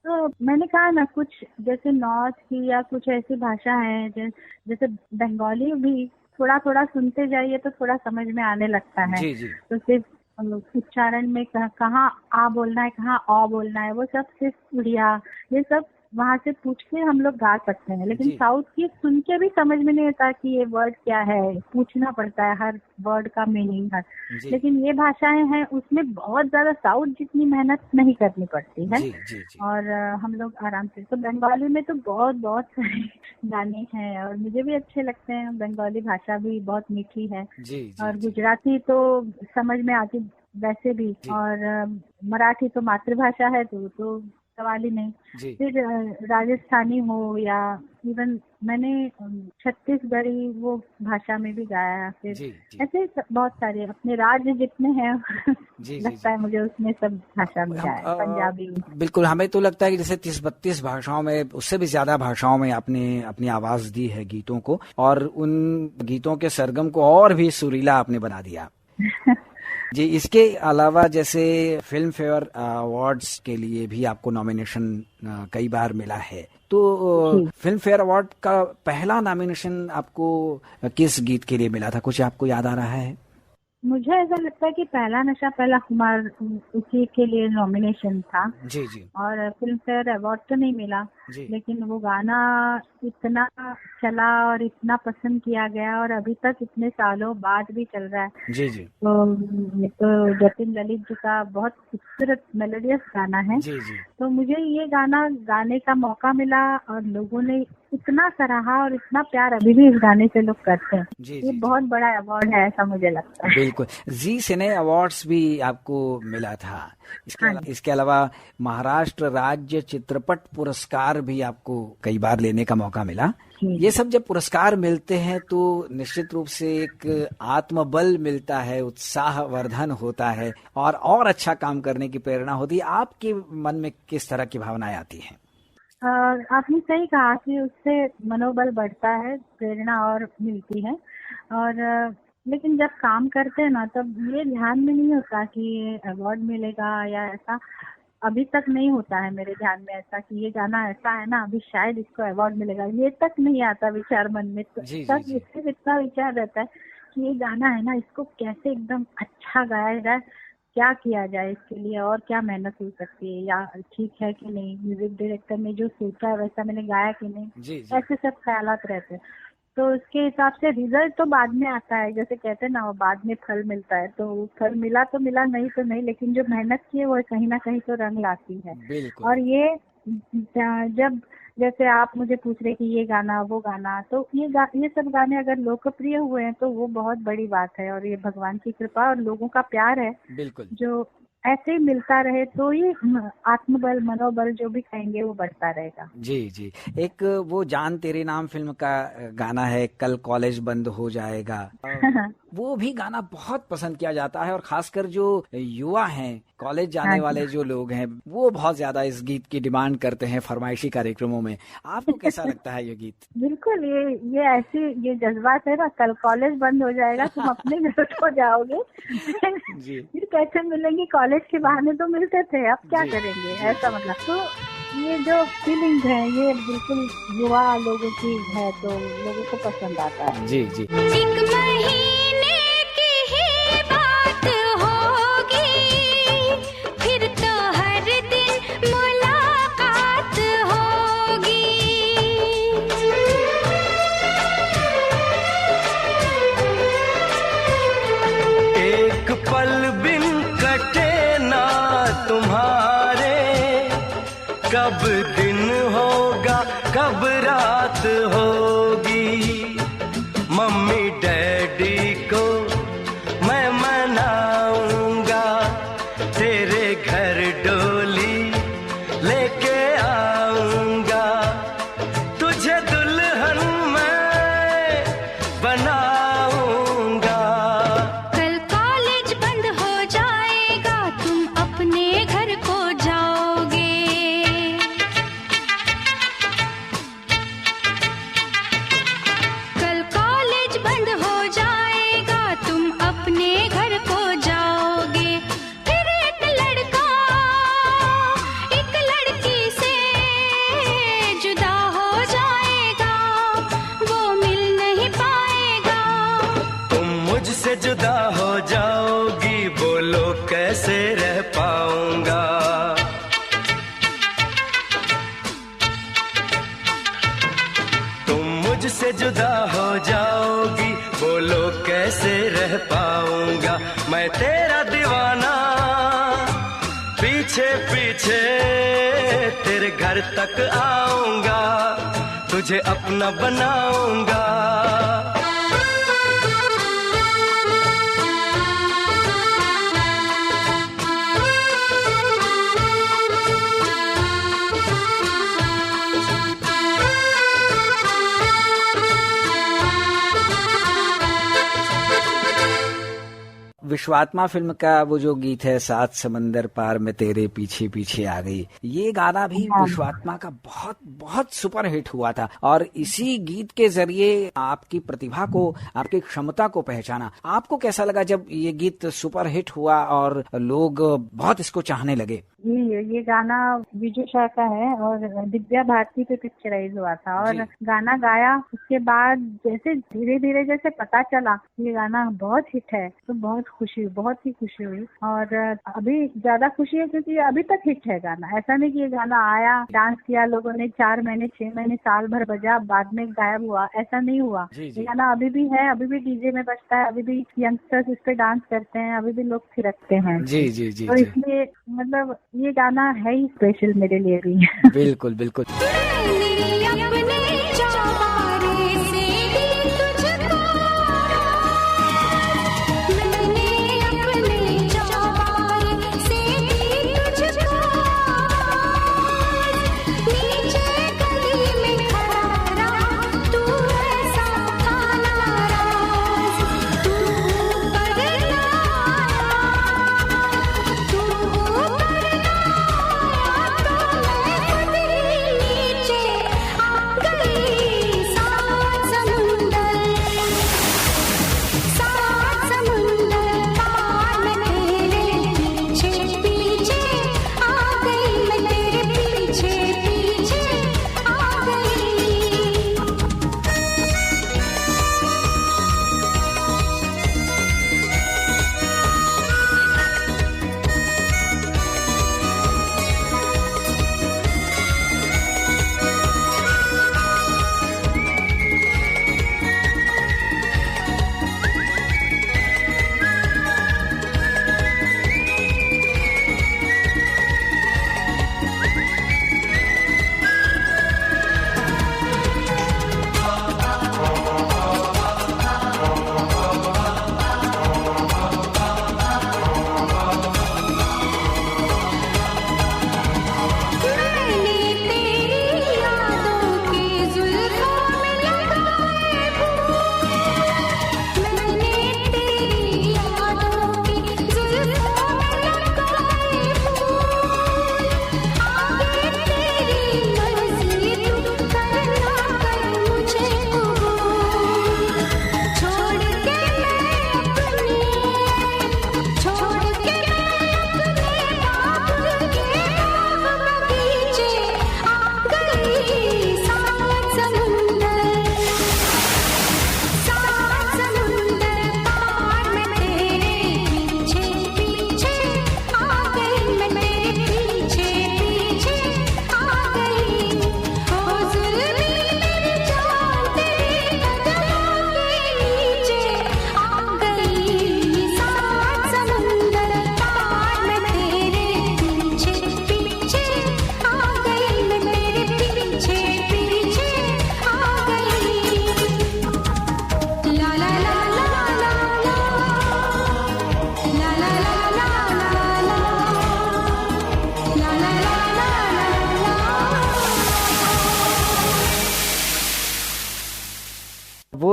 तो मैंने कहा ना, कुछ जैसे नॉर्थ की या कुछ ऐसी भाषा है जैसे बंगाली भी थोड़ा थोड़ा सुनते जाइए तो थोड़ा समझ में आने लगता है। जी जी। तो सिर्फ उच्चारण में कहाँ आ बोलना है, कहाँ अ बोलना है, वो सब सिर्फ उड़िया ये सब वहाँ से पूछ के हम लोग गा सकते हैं। लेकिन साउथ की सुन के भी समझ में नहीं आता कि ये वर्ड क्या है, पूछना पड़ता है हर वर्ड का मीनिंग है। लेकिन ये भाषाएं हैं उसमें बहुत ज्यादा साउथ जितनी मेहनत नहीं करनी पड़ती है। जी, जी, जी। और हम लोग आराम से। तो बंगाली में तो बहुत सारे गाने हैं और मुझे भी अच्छे लगते हैं। बंगाली भाषा भी बहुत मीठी है। जी, और गुजराती तो समझ में आती वैसे भी, और मराठी तो मातृभाषा है तो सवाल ही नहीं। फिर राजस्थानी हो या इवन मैंने छत्तीसगढ़ी वो भाषा में भी गाया। फिर ऐसे बहुत सारे अपने राज्य जितने हैं लगता है मुझे उसमें सब भाषा में गाया। पंजाबी, बिल्कुल। हमें तो लगता है कि जैसे 30-32 भाषाओं में, उससे भी ज्यादा भाषाओं में आपने अपनी आवाज दी है गीतों को, और उन गीतों के सरगम को और भी सुरीला आपने बना दिया। जी, इसके अलावा जैसे फिल्म फेयर अवार्ड्स के लिए भी आपको नॉमिनेशन कई बार मिला है, तो फिल्म फेयर अवार्ड का पहला नॉमिनेशन आपको किस गीत के लिए मिला था, कुछ आपको याद आ रहा है? मुझे ऐसा लगता है कि पहला नशा पहला खुमार उसी के लिए नॉमिनेशन था। जी जी। और फिल्म फेयर अवार्ड तो नहीं मिला, लेकिन वो गाना इतना चला और इतना पसंद किया गया और अभी तक इतने सालों बाद भी चल रहा है। जी जी। तो जतिन ललित जी का बहुत खूबसूरत मेलोडियस गाना है। जी जी। तो मुझे ये गाना गाने का मौका मिला और लोगों ने इतना सराहा और इतना प्यार अभी भी इस गाने से लोग करते हैं। ये बहुत बड़ा अवार्ड है ऐसा मुझे लगता है। बिल्कुल। जी सिने अवार्ड्स भी आपको मिला था। इसके अलावा महाराष्ट्र राज्य चित्रपट पुरस्कार भी आपको कई बार लेने का मौका मिला। ये सब जब पुरस्कार मिलते हैं तो निश्चित रूप से एक आत्मबल मिलता है, उत्साहवर्धन होता है और अच्छा काम करने की प्रेरणा होती है। आपके मन में किस तरह की भावनाएं आती हैं? आपने सही कहा कि उससे मनोबल बढ़ता है, प्रेरणा और मिलती है। और लेकिन जब काम करते हैं ना तब ये ध्यान में नहीं होता कि ये अवार्ड मिलेगा या ऐसा। अभी तक नहीं होता है मेरे ध्यान में ऐसा कि ये गाना ऐसा है ना, अभी शायद इसको अवार्ड मिलेगा, ये तक नहीं आता विचार मन में। तब सिर्फ इतना विचार रहता है कि ये गाना है ना, इसको कैसे एकदम अच्छा गाया जाए, क्या किया जाए इसके लिए और क्या मेहनत हो सकती है, या ठीक है कि नहीं, म्यूजिक डायरेक्टर ने जो सोचा है वैसा मैंने गाया कि नहीं, ऐसे सब ख्यालात रहते हैं। तो उसके हिसाब से रिजल्ट तो बाद में आता है, जैसे कहते हैं ना, वो बाद में फल मिलता है। तो फल मिला तो मिला, नहीं तो नहीं, लेकिन जो मेहनत की है वो कहीं ना कहीं तो रंग लाती है। और ये जब जैसे आप मुझे पूछ रहे कि ये गाना वो गाना, तो ये सब गाने अगर लोकप्रिय हुए हैं तो वो बहुत बड़ी बात है। और ये भगवान की कृपा और लोगों का प्यार है जो ऐसे ही मिलता रहे, तो ये आत्मबल मनोबल जो भी कहेंगे वो बढ़ता रहेगा। जी जी। एक वो जान तेरे नाम फिल्म का गाना है, कल कॉलेज बंद हो जाएगा, वो भी गाना बहुत पसंद किया जाता है और खासकर जो युवा हैं, कॉलेज जाने वाले जो लोग हैं, वो बहुत ज्यादा इस गीत की डिमांड करते हैं फरमाइशी कार्यक्रमों में। आपको कैसा लगता है ये गीत? बिल्कुल, ये ऐसी ये जज्बात है ना, कल कॉलेज बंद हो जाएगा, तुम अपने घर को जाओगे फिर कैसे मिलेंगे, कॉलेज के बहाने तो मिलते थे, अब क्या करेंगे, ऐसा मतलब। तो ये जो फीलिंग है ये बिल्कुल युवा लोगों की है, तो लोगों को पसंद आता है। जी जी। एक महीने की ही बात होगी, फिर तो हर दिन मुलाकात होगी। एक पल बिन कटे ना तुम्हारे, कब दिन होगा कब रात होगी। मम्मी डैडी को मैं मनाऊंगा, तेरे घर डोली लेके आऊंगा। तुझे दुल्हन मैं बनाऊंगा। कल कॉलेज बंद हो जाएगा, तुम अपने घर को जाओगे। कल कॉलेज बंद हो जाएगा, तुम अपने घर को जाओगे। फिर एक लड़का एक लड़की से जुदा हो जाएगा, वो मिल नहीं पाएगा। तुम मुझसे जुदा हो जाओगी, बोलो कैसे रह पाऊंगा। तुम मुझसे जुदा हो जाओगी, बोलो कैसे रह पाऊंगा। मैं तेरा दीवाना, पीछे पीछे तेरे घर तक आऊंगा, तुझे अपना बनाऊंगा। विश्वात्मा फिल्म का वो जो गीत है, सात समंदर पार में तेरे पीछे पीछे आ गई, ये गाना भी विश्वात्मा का बहुत बहुत सुपर हिट हुआ था। और इसी गीत के जरिए आपकी प्रतिभा को, आपकी क्षमता को पहचाना। आपको कैसा लगा जब ये गीत सुपर हिट हुआ और लोग बहुत इसको चाहने लगे? ये गाना विजय शाह का है और दिव्या भारती पे पिक्चराइज हुआ था। और गाना गाया, उसके बाद जैसे धीरे धीरे जैसे पता चला ये गाना बहुत हिट है, तो बहुत ही खुशी हुई। और अभी ज्यादा खुशी है क्योंकि अभी तक हिट है गाना। ऐसा नहीं कि ये गाना आया, डांस किया लोगों ने, 4 महीने 6 महीने साल भर बजा, बाद में गायब हुआ, ऐसा नहीं हुआ। ये गाना अभी भी है, अभी भी डीजे में बजता है, अभी भी यंगस्टर्स इस पे डांस करते हैं, अभी भी लोग थिरकते हैं। जी जी जी। तो इसलिए मतलब ये गाना है ही स्पेशल मेरे लिए भी। बिल्कुल बिल्कुल।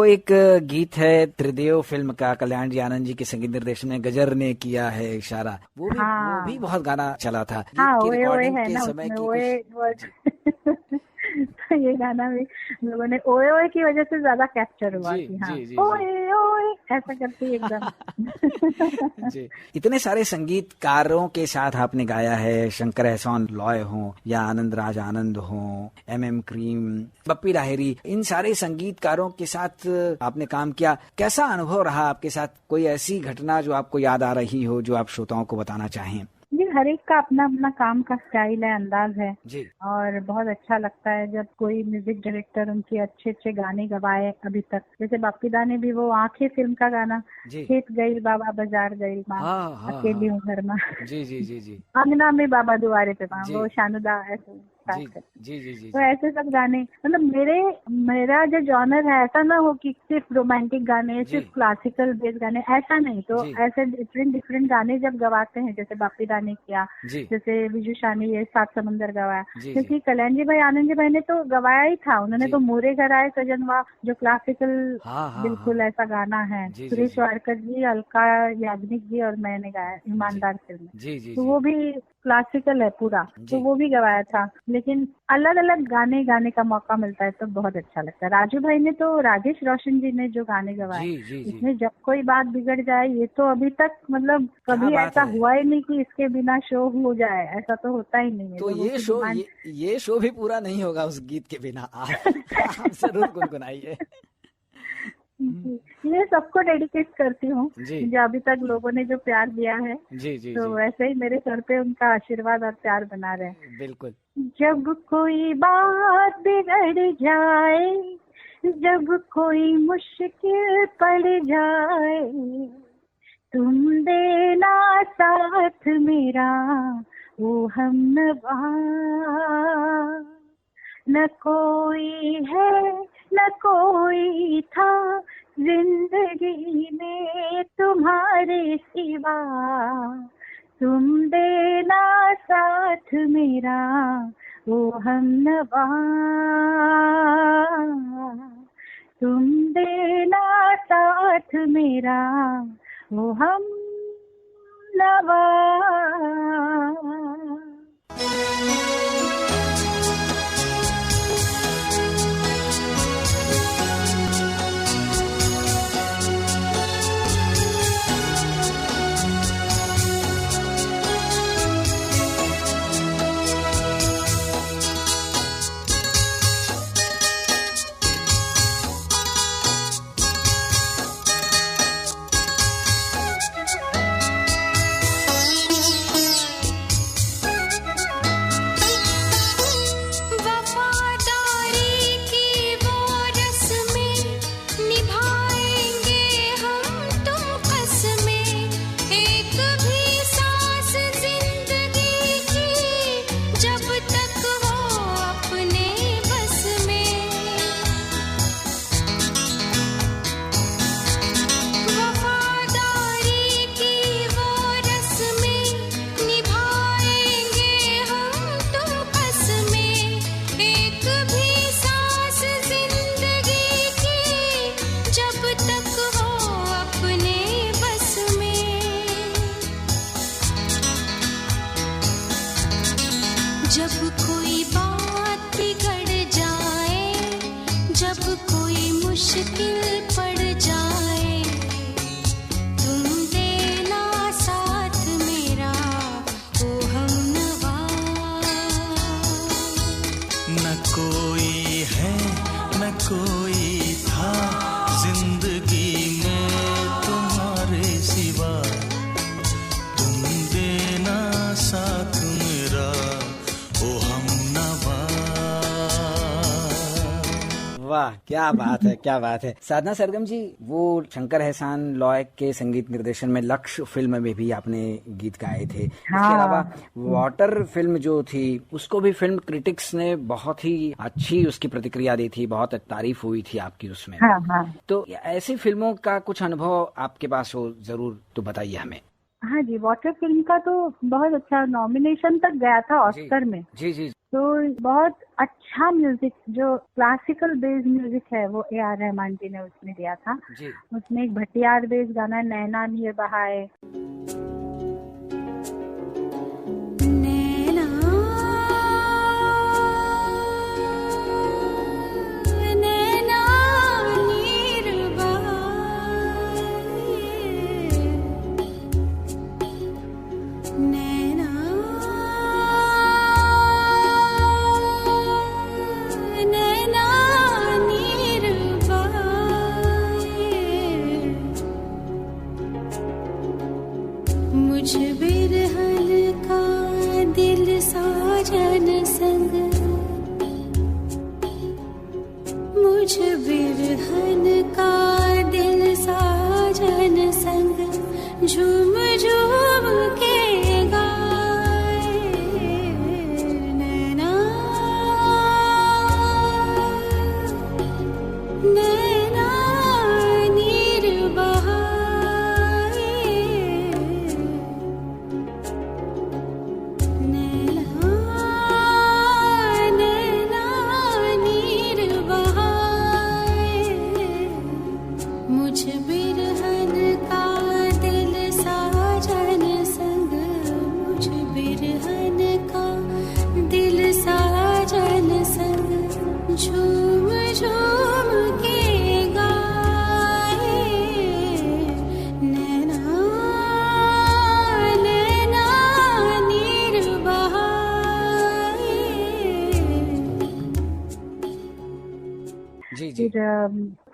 वो एक गीत है त्रिदेव फिल्म का, कल्याण जी आनंद जी के संगीत निर्देशन में गजर ने किया है इशारा, वो भी बहुत गाना चला था। हाँ, गीत की ओए ओए रिकॉर्डिंग है के ना समय उसमें, की ओए कुछ तो ये गाना भी लोगों ने ओए ओए की वजह से ज्यादा कैप्चर हुआ जी, कि हाँ जी, जी, ओए ओए ऐसा करती एकदम। जी। इतने सारे संगीतकारों के साथ आपने गाया है, शंकर एहसान लॉय हो या आनंद राज आनंद हो, एम क्रीम, बप्पी लाहिरी, इन सारे संगीतकारों के साथ आपने काम किया। कैसा अनुभव रहा आपके साथ? कोई ऐसी घटना जो आपको याद आ रही हो जो आप श्रोताओं को बताना चाहें? जी, हर एक का अपना अपना काम का स्टाइल है, अंदाज है जी। और बहुत अच्छा लगता है जब कोई म्यूजिक डायरेक्टर उनके अच्छे अच्छे गाने गवाए अभी तक। जैसे बापी दा ने भी वो आंखें फिल्म का गाना, जी। खेत गई बाबा बाजार गई माँ, हाँ, अकेली हूँ घर में, जी जी जी जी अंगना में बाबा दुआरे पे माँ, जी। वो शानुदा ऐसे जी स्टार्ट करते। जी जी जी तो ऐसे सब गाने, मतलब मेरा जो जॉनर है ऐसा ना हो कि सिर्फ रोमांटिक गाने, सिर्फ क्लासिकल बेस गाने, ऐसा नहीं। तो जी। ऐसे डिफरेंट गाने जब गवाते हैं, जैसे बापी दा ने किया, जी जैसे विजू शानी ये सात समंदर गवाया, जी, क्योंकि कल्याण जी भाई आनंद जी भाई ने तो गवाया ही था। उन्होंने जी। तो मोरे घर आए सजनवा, जो क्लासिकल हाँ, बिल्कुल ऐसा गाना है, जी, जी, सुरेश जी। वाडकर जी, अलका याग्निक जी और मैंने गाया ईमानदार फिल्म में। जी जी तो जी वो भी क्लासिकल है पूरा, जी। तो वो भी गवाया था। लेकिन अलग अलग गाने गाने का मौका मिलता है तो बहुत अच्छा लगता है। राजू भाई ने तो, राजेश रोशन जी ने जो गाने गवाए, जी जी जी इसमें जब कोई बात बिगड़ जाए, ये तो अभी तक मतलब कभी बात ऐसा है। हुआ ही नहीं कि इसके बिना शो हो जाए, ऐसा तो होता ही नहीं है। तो लोगों ये की शो डिमांड- ये शो भी पूरा नहीं होगा उस गीत के बिना। आप जरूर गुनगुनाइए। जी, ये सबको डेडिकेट करती हूँ, जी। जो अभी तक लोगों ने जो प्यार दिया है, जी जी तो जी वैसे ही मेरे सर पे उनका आशीर्वाद और प्यार बना रहे। बिल्कुल। जब कोई बात बिगड़ जाए, जब कोई मुश्किल पड़ जाए, तुम देना साथ मेरा, वो हमनवा। न कोई है न कोई था जिंदगी में तुम्हारे सिवा, तुम देना साथ मेरा, वो हमनवा। तुम देना साथ मेरा, वो हमनवा। वफादारी की वो रस्में निभाएंगे हम तुम कसमें, एक भी सांस जिंदगी की जब तक हो अपने बस में। वफादारी की वो रस्में निभाएंगे हम तुम कसमें, एक भी सांस जिंदगी की जब तक हो अपने बस में। जब कोई बात बिगड़ जाए, जब कोई मुश्किल पड़ जाए, तुम देना साथ मेरा, ओ हमनवा। न कोई है न कोई था जिंदगी में तुम्हारे सिवा, तुम देना साथ मेरा, ओ हमनवा। वाह, क्या बात है, क्या बात है। साधना सरगम जी, वो शंकर एहसान लॉय के संगीत निर्देशन में लक्ष्य फिल्म में भी आपने गीत गाए थे। इसके अलावा वाटर फिल्म जो थी, उसको भी फिल्म क्रिटिक्स ने बहुत ही अच्छी उसकी प्रतिक्रिया दी थी, बहुत तारीफ हुई थी आपकी उसमें। हाँ हाँ तो ऐसी फिल्मों का कुछ अनुभव आपके पास हो जरूर तो बताइए हमें। हाँ जी, वाटर फिल्म का तो बहुत अच्छा, नॉमिनेशन तक गया था ऑस्कर में। जी जी तो बहुत अच्छा म्यूजिक, जो क्लासिकल बेस्ड म्यूजिक है वो A.R. रहमान जी ने उसमें दिया था जी। उसमें एक भटियार बेस्ड गाना है, नैना नीर बहाए। नैना नैना नीर बहाए, नैना नैना नीर बहाए, मुझ बिरहन का दिल साजन संग, मुझ बिरहन का दिल साजन संग, झूम झूम के गाए, नैना नैना नीर बहाए, नैना नैना नीर बहाए, मुझ बिरहन का दिल साजन संग, मुझ बिरहन का दिल साजन संग, झूम झूम के गाए, नैना नैना नीर बहाए। जी जी फिर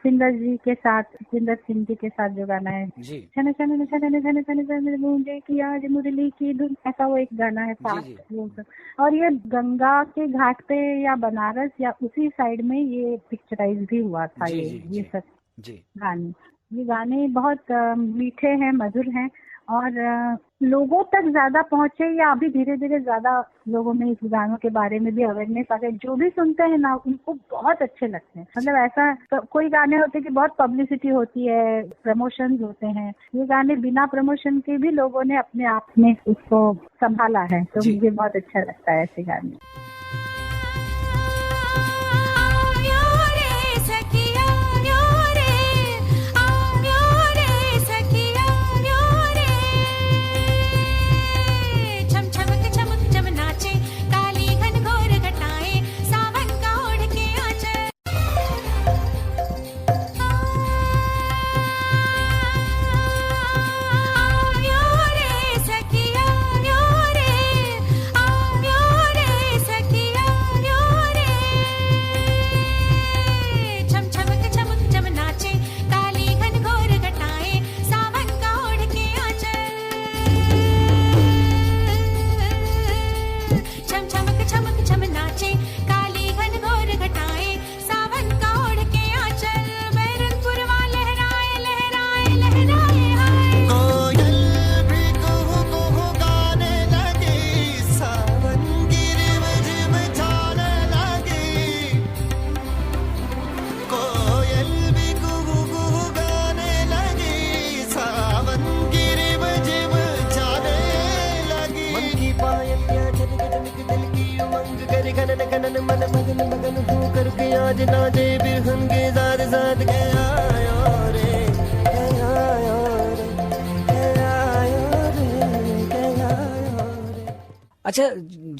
सिंगर जी के साथ, सिंगर सिंह जी के साथ जो गाना है, जी छन छन छन छन छन छन मुझे की आज मुरली की धुन, ऐसा वो एक गाना है जी। फास्ट वो सब। और ये गंगा के घाट पे या बनारस या उसी साइड में ये पिक्चराइज भी हुआ था। जी, ये जी, ये जी। सब जी गाने, ये गाने बहुत मीठे हैं, मधुर हैं और लोगों तक ज्यादा पहुंचे, या अभी धीरे धीरे ज्यादा लोगों में इस गानों के बारे में भी अवेयरनेस आ गई। जो भी सुनते हैं ना उनको बहुत अच्छे लगते हैं। मतलब ऐसा कोई गाने होते हैं कि बहुत पब्लिसिटी होती है, प्रमोशंस होते हैं, ये गाने बिना प्रमोशन के भी लोगों ने अपने आप में उसको संभाला है, तो जी। मुझे बहुत अच्छा लगता है ऐसे गाने। अच्छा,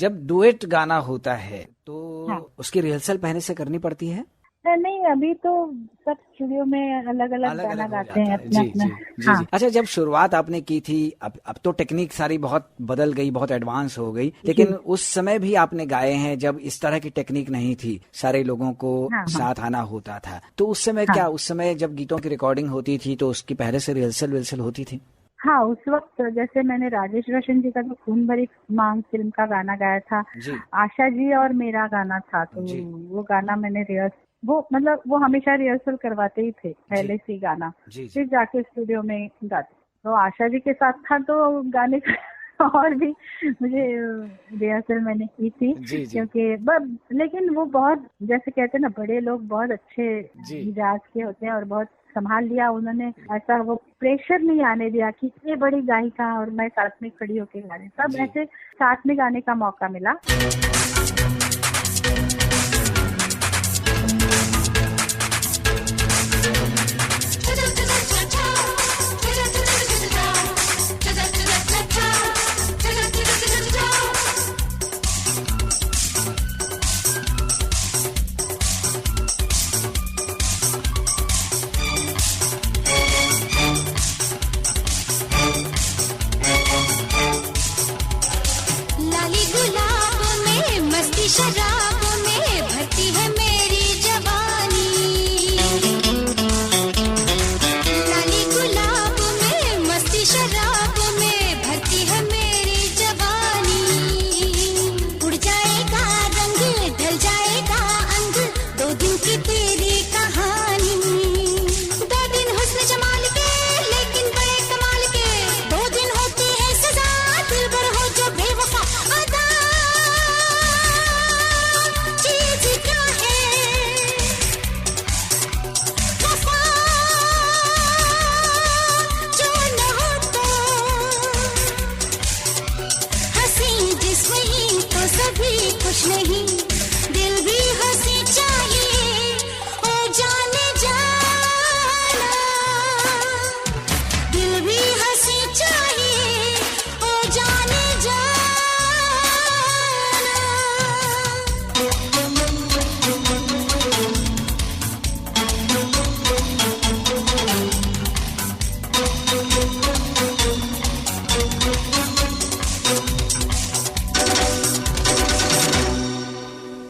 जब डुएट गाना होता है तो हाँ। उसकी रिहर्सल पहले से करनी पड़ती है? नहीं, अभी तो सब स्टूडियो में अलग अलग गाना हो गाते हैं जाता है। अपना जी अपना। जी जी हाँ। जी। अच्छा, जब शुरुआत आपने की थी, अब तो टेक्निक सारी बहुत बदल गई, बहुत एडवांस हो गई, लेकिन उस समय भी आपने गाए हैं जब इस तरह की टेक्निक नहीं थी, सारे लोगों को हाँ, हाँ। साथ आना होता था, तो उस समय हाँ। क्या, उस समय जब गीतों की रिकॉर्डिंग होती थी तो उसकी पहले से रिहर्सल विहर्सल होती थी? हाँ, उस वक्त जैसे मैंने राजेश रोशन जी का जो खून भरी मांग फिल्म का गाना गाया था, जी आशा जी और मेरा गाना था, तो जी। वो गाना मैंने वो हमेशा रिहर्सल करवाते ही थे पहले से ही गाना, जी जी फिर जाके स्टूडियो में गाते। तो आशा जी के साथ था तो गाने और भी मुझे रिहर्सल मैंने की थी, जी, जी। क्योंकि लेकिन वो बहुत, जैसे कहते हैं ना, बड़े लोग बहुत अच्छे जी। मिजाज के होते हैं और बहुत संभाल लिया उन्होंने, ऐसा वो प्रेशर नहीं आने दिया कि इतनी बड़ी गायिका और मैं साथ में खड़ी होके गा रही, सब जी। ऐसे साथ में गाने का मौका मिला।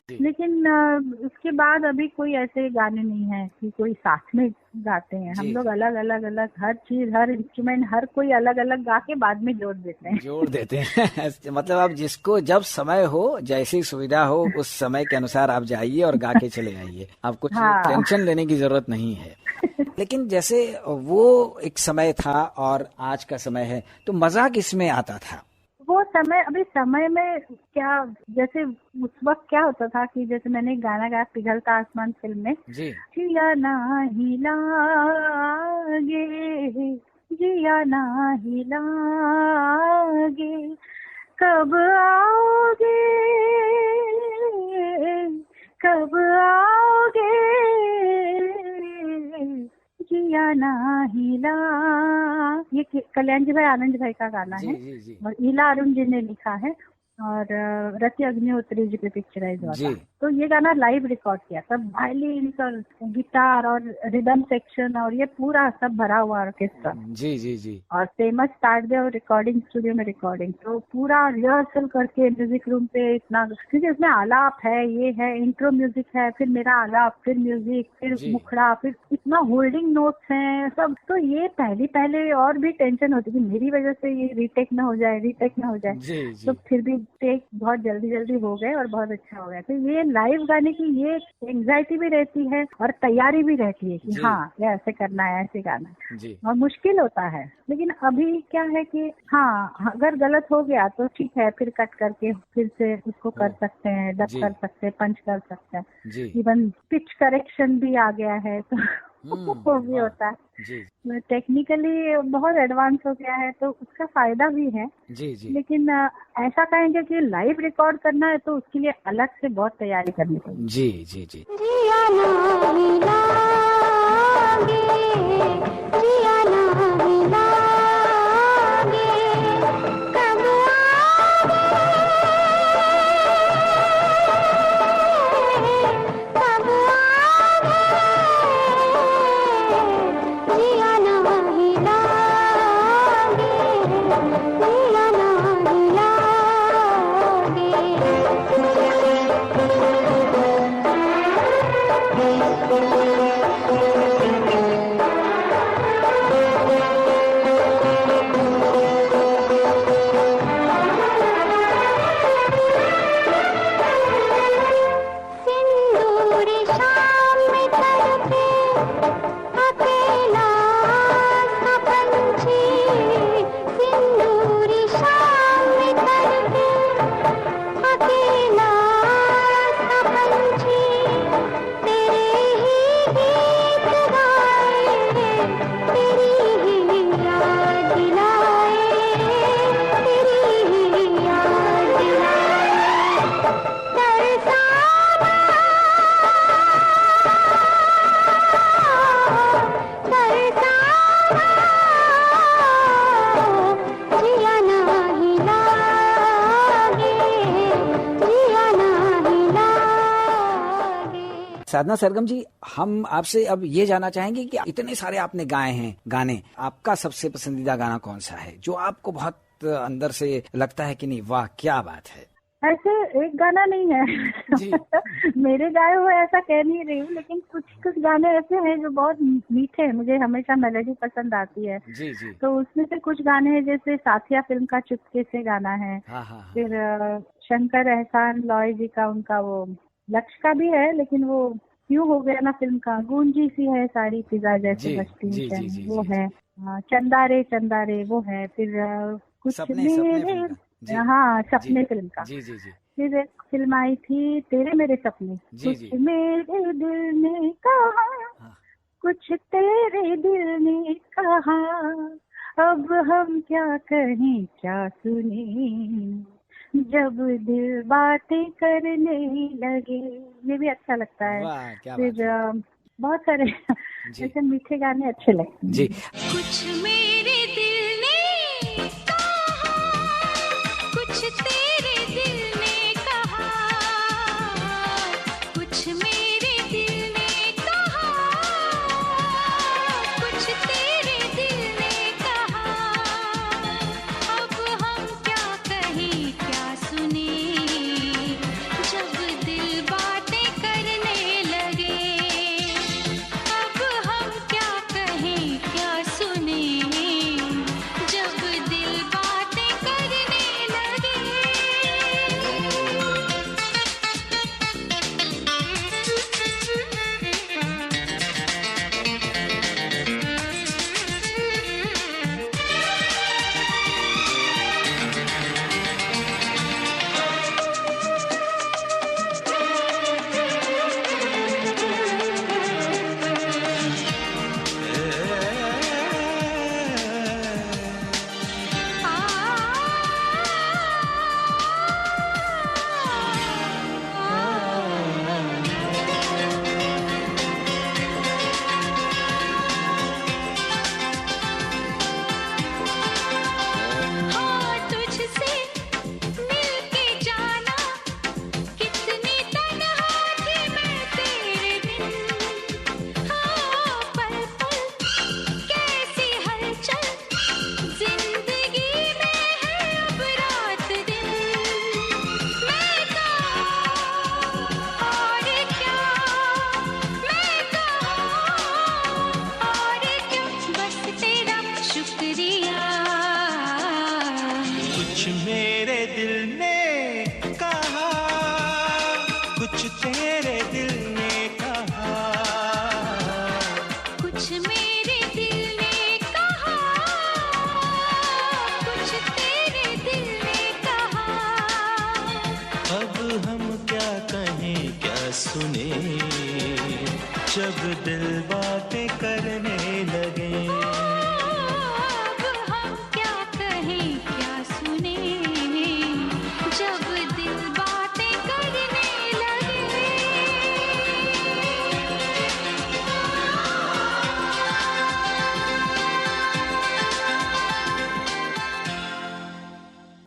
लेकिन उसके बाद अभी कोई ऐसे गाने नहीं है कि कोई साथ में गाते हैं। हम लोग अलग अलग अलग हर चीज, हर इंस्ट्रूमेंट, हर कोई अलग अलग गा के बाद में जोड़ देते हैं। मतलब आप जिसको जब समय हो, जैसी सुविधा हो, उस समय के अनुसार आप जाइए और गा के चले आइए। आपको टेंशन लेने की जरूरत नहीं है। लेकिन जैसे वो एक समय था और आज का समय है, तो मजा किसमें आता था? वो समय, अभी समय में क्या, जैसे उस वक्त क्या होता था कि जैसे मैंने एक गाना गाया पिघलता आसमान फिल्म में, जिया नाही लागे, जिया नाही लागे, कब आओगे, कब आओगे, जिया नाही ला। ये कल्याण जी भाई, आनंद जी भाई का गाना है। और ईला अरुण जी ने लिखा है और रति अग्निहोत्री जी पे पिक्चराइज हुआ था। तो ये गाना लाइव रिकॉर्ड किया, तब वायलिन और गिटार और रिदम सेक्शन और ये पूरा सब भरा हुआ ऑर्केस्ट्रा। जी। और फेमस स्टार्ट दे और रिकॉर्डिंग स्टूडियो में रिकॉर्डिंग, तो पूरा रिहर्सल करके म्यूजिक रूम पे इतना, क्योंकि उसमें आलाप है, ये है, इंट्रो म्यूजिक है, फिर मेरा आलाप, फिर म्यूजिक, फिर मुखड़ा, फिर इतना होल्डिंग नोट्स हैं सब। तो ये पहले और भी टेंशन होती थी मेरी वजह से, ये रीटेक ना हो जाए। तो फिर भी टेक बहुत जल्दी हो गए और बहुत अच्छा हो गया। तो ये लाइव गाने की ये एंजाइटी भी रहती है और तैयारी भी रहती है कि हाँ ये ऐसे करना है, ऐसे गाना है, और मुश्किल होता है। लेकिन अभी क्या है कि हाँ, अगर गलत हो गया तो ठीक है, फिर कट करके फिर से उसको कर सकते हैं, डब कर सकते हैं, पंच कर सकते हैं, इवन पिच करेक्शन भी आ गया है, तो वो भी होता है। टेक्निकली बहुत एडवांस हो गया है, तो उसका फायदा भी है। लेकिन ऐसा कहेंगे कि लाइव रिकॉर्ड करना है तो उसके लिए अलग से बहुत तैयारी करनी पड़ेगी। जी। साधना सरगम जी, हम आपसे अब ये जानना चाहेंगे कि इतने सारे आपने गाए हैं गाने, आपका सबसे पसंदीदा गाना कौन सा है जो आपको बहुत अंदर से लगता है कि नहीं वाह क्या बात है? ऐसे एक गाना नहीं है मेरे गाए हुए ऐसा कह नहीं रही हूँ, लेकिन कुछ गाने ऐसे हैं जो बहुत मीठे हैं, मुझे हमेशा मेलोडी पसंद आती है। तो उसमें से कुछ गाने हैं, जैसे साथिया फिल्म का चुपके से गाना है। फिर शंकर एहसान लॉय जी का, उनका वो लक्ष्य का भी है, लेकिन वो क्यों हो गया ना फिल्म का, गूंजी सी है सारी फिजा जैसे बजती, वो है। चंदा रे वो है। फिर कुछ मेरे, हाँ सपने फिल्म का। फिर एक फिल्म आई थी तेरे मेरे सपने, कुछ मेरे दिल ने कहा, कुछ तेरे दिल ने कहा, अब हम क्या कहें क्या सुने, जब दिल बातें करने लगे, ये भी अच्छा लगता है। फिर बहुत सारे ऐसे मीठे गाने अच्छे लगते हैं जी। कुछ मेरे दिल ने कहा, कुछ तेरे दिल ने कहा, कुछ मेरे दिल ने कहा, कुछ तेरे दिल ने कहा, अब हम क्या कहें क्या सुने, जब दिल तेरे दिल ने कहा, कुछ मेरे दिल ने कहा, कुछ तेरे दिल ने कहा। अब हम क्या कहें क्या सुने, जब दिल बातें करने लगे। अब हम क्या कहें क्या सुने, जब दिल बातें करने लगे।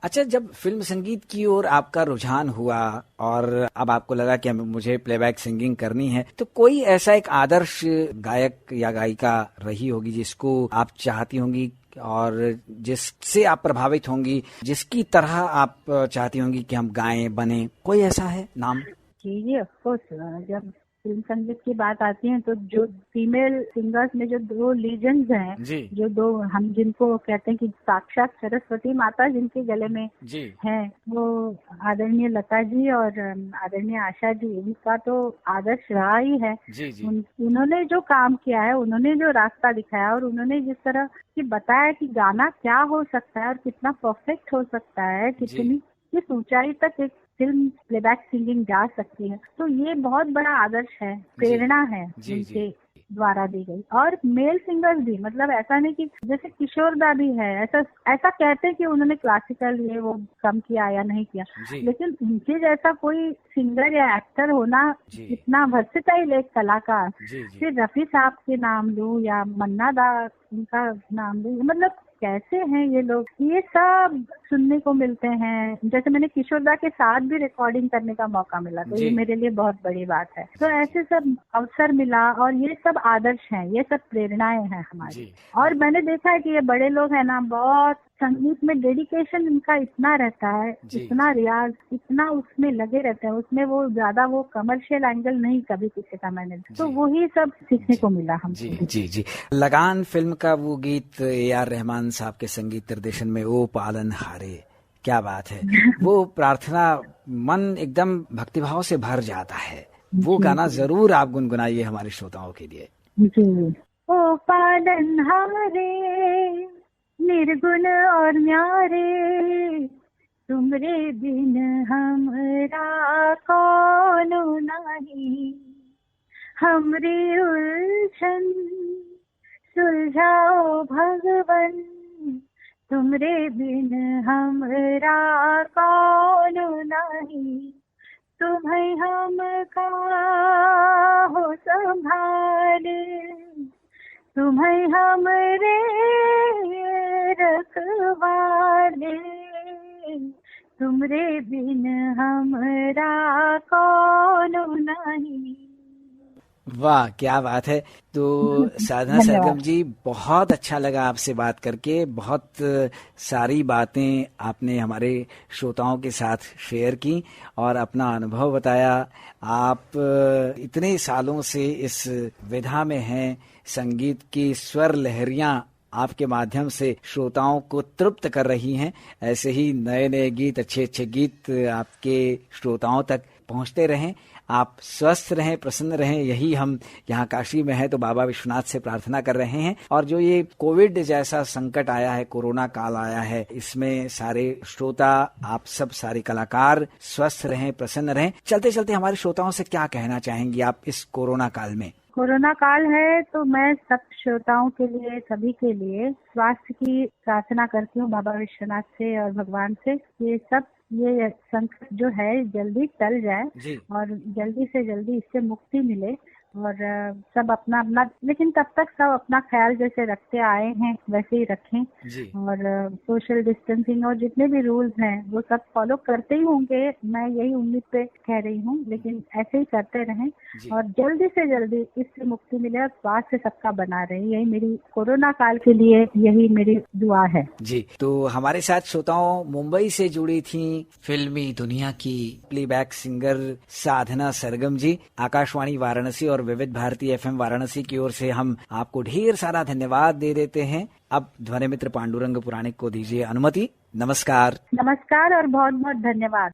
अच्छा, जब फिल्म संगीत की ओर आपका रुझान हुआ और अब आपको लगा कि मुझे प्लेबैक सिंगिंग करनी है, तो कोई ऐसा एक आदर्श गायक या गायिका रही होगी जिसको आप चाहती होंगी और जिससे आप प्रभावित होंगी, जिसकी तरह आप चाहती होंगी कि हम गाएं बने, कोई ऐसा है नाम? जी ऑफ कोर्स। जब फिल्म संगीत की बात आती है तो जो फीमेल सिंगर्स में जो 2 लीजेंड्स हैं, जी। जो 2 हम जिनको कहते हैं कि साक्षात सरस्वती माता जिनके गले में जी। हैं, वो आदरणीय लता जी और आदरणीय आशा जी। इनका तो आदर्श रहा ही है। जी जी। उन्होंने जो काम किया है, उन्होंने जो रास्ता दिखाया और उन्होंने जिस तरह की बताया कि गाना क्या हो सकता है और कितना परफेक्ट हो सकता है, किस ऊंचाई तक एक फिल्म प्लेबैक सिंगिंग जा सकती है, तो ये बहुत बड़ा आदर्श है, प्रेरणा है उनके द्वारा दी गई। और मेल सिंगर्स भी, मतलब ऐसा नहीं कि जैसे किशोर दा भी है, ऐसा कहते हैं कि उन्होंने क्लासिकल ये वो कम किया या नहीं किया, लेकिन उनके जैसा कोई सिंगर या एक्टर होना, इतना वर्सेटाइल एक कलाकार, फिर रफी साहब के नाम लूं या मन्ना दा उनका नाम लूं, मतलब कैसे हैं ये लोग, ये सब सुनने को मिलते हैं। जैसे मैंने किशोर दा के साथ भी रिकॉर्डिंग करने का मौका मिला, तो ये मेरे लिए बहुत बड़ी बात है। तो ऐसे सब अवसर मिला और ये सब आदर्श हैं, ये सब प्रेरणाएं हैं हमारी। और मैंने देखा है कि ये बड़े लोग हैं ना, बहुत संगीत में डेडिकेशन इनका इतना रहता है, इतना रियाज, इतना उसमें लगे रहते हैं, उसमें वो ज्यादा वो कमर्शियल एंगल नहीं कभी किसी का मैंने, तो वही सब सीखने को मिला हमको। जी जी। लगान फिल्म का वो गीत AR रहमान साहब के संगीत निर्देशन में, ओ पालन हारे, क्या बात है। वो प्रार्थना, मन एकदम भक्तिभाव से भर जाता है। वो गाना जरूर आप गुनगुनाइए हमारे श्रोताओं के लिए। जी। ओ पालन हारे निर्गुण और न्यारे, तुमरे बिन हमरा कौन नहीं, हमरी उलझन सुलझाओ भगवन, तुमरे बिन हमरा कौन नहीं, तुम्हें हम का हो संभाले, तुम्हें हमरे रखवाले, तुमरे बिन हमरा कौन नहीं। वाह, क्या बात है। तो साधना सरगम जी, बहुत अच्छा लगा आपसे बात करके। बहुत सारी बातें आपने हमारे श्रोताओं के साथ शेयर की और अपना अनुभव बताया। आप इतने सालों से इस विधा में हैं, संगीत की स्वर लहरियां आपके माध्यम से श्रोताओं को तृप्त कर रही हैं। ऐसे ही नए नए गीत, अच्छे अच्छे गीत आपके श्रोताओं तक पहुंचते रहें। आप स्वस्थ रहें, प्रसन्न रहें, यही हम यहाँ काशी में हैं तो बाबा विश्वनाथ से प्रार्थना कर रहे हैं। और जो ये कोविड जैसा संकट आया है, कोरोना काल आया है, इसमें सारे श्रोता, आप सब सारे कलाकार स्वस्थ रहें, प्रसन्न रहें। चलते चलते हमारे श्रोताओं से क्या कहना चाहेंगी आप इस कोरोना काल में? कोरोना काल है तो मैं सब श्रोताओं के लिए, सभी के लिए स्वास्थ्य की प्रार्थना करती हूँ बाबा विश्वनाथ से और भगवान से। ये संकट जो है जल्दी टल जाए और जल्दी से जल्दी इससे मुक्ति मिले और सब अपना अपना, लेकिन तब तक सब अपना ख्याल जैसे रखते आए हैं वैसे ही रखें और सोशल डिस्टेंसिंग और जितने भी रूल्स हैं वो सब फॉलो करते ही होंगे, मैं यही उम्मीद पे कह रही हूँ। लेकिन ऐसे ही करते रहें और जल्दी से जल्दी इससे मुक्ति मिले और स्वास्थ्य सबका बना रहे, यही मेरी कोरोना काल के लिए यही मेरी दुआ है जी। तो हमारे साथ श्रोताओं मुंबई से जुड़ी थी फिल्मी दुनिया की प्लेबैक सिंगर साधना सरगम जी। आकाशवाणी वाराणसी और विविध भारती FM वाराणसी की ओर से हम आपको ढेर सारा धन्यवाद दे देते हैं। अब ध्वनि मित्र पांडुरंग पुराणिक को दीजिए अनुमति। नमस्कार। नमस्कार और बहुत बहुत धन्यवाद।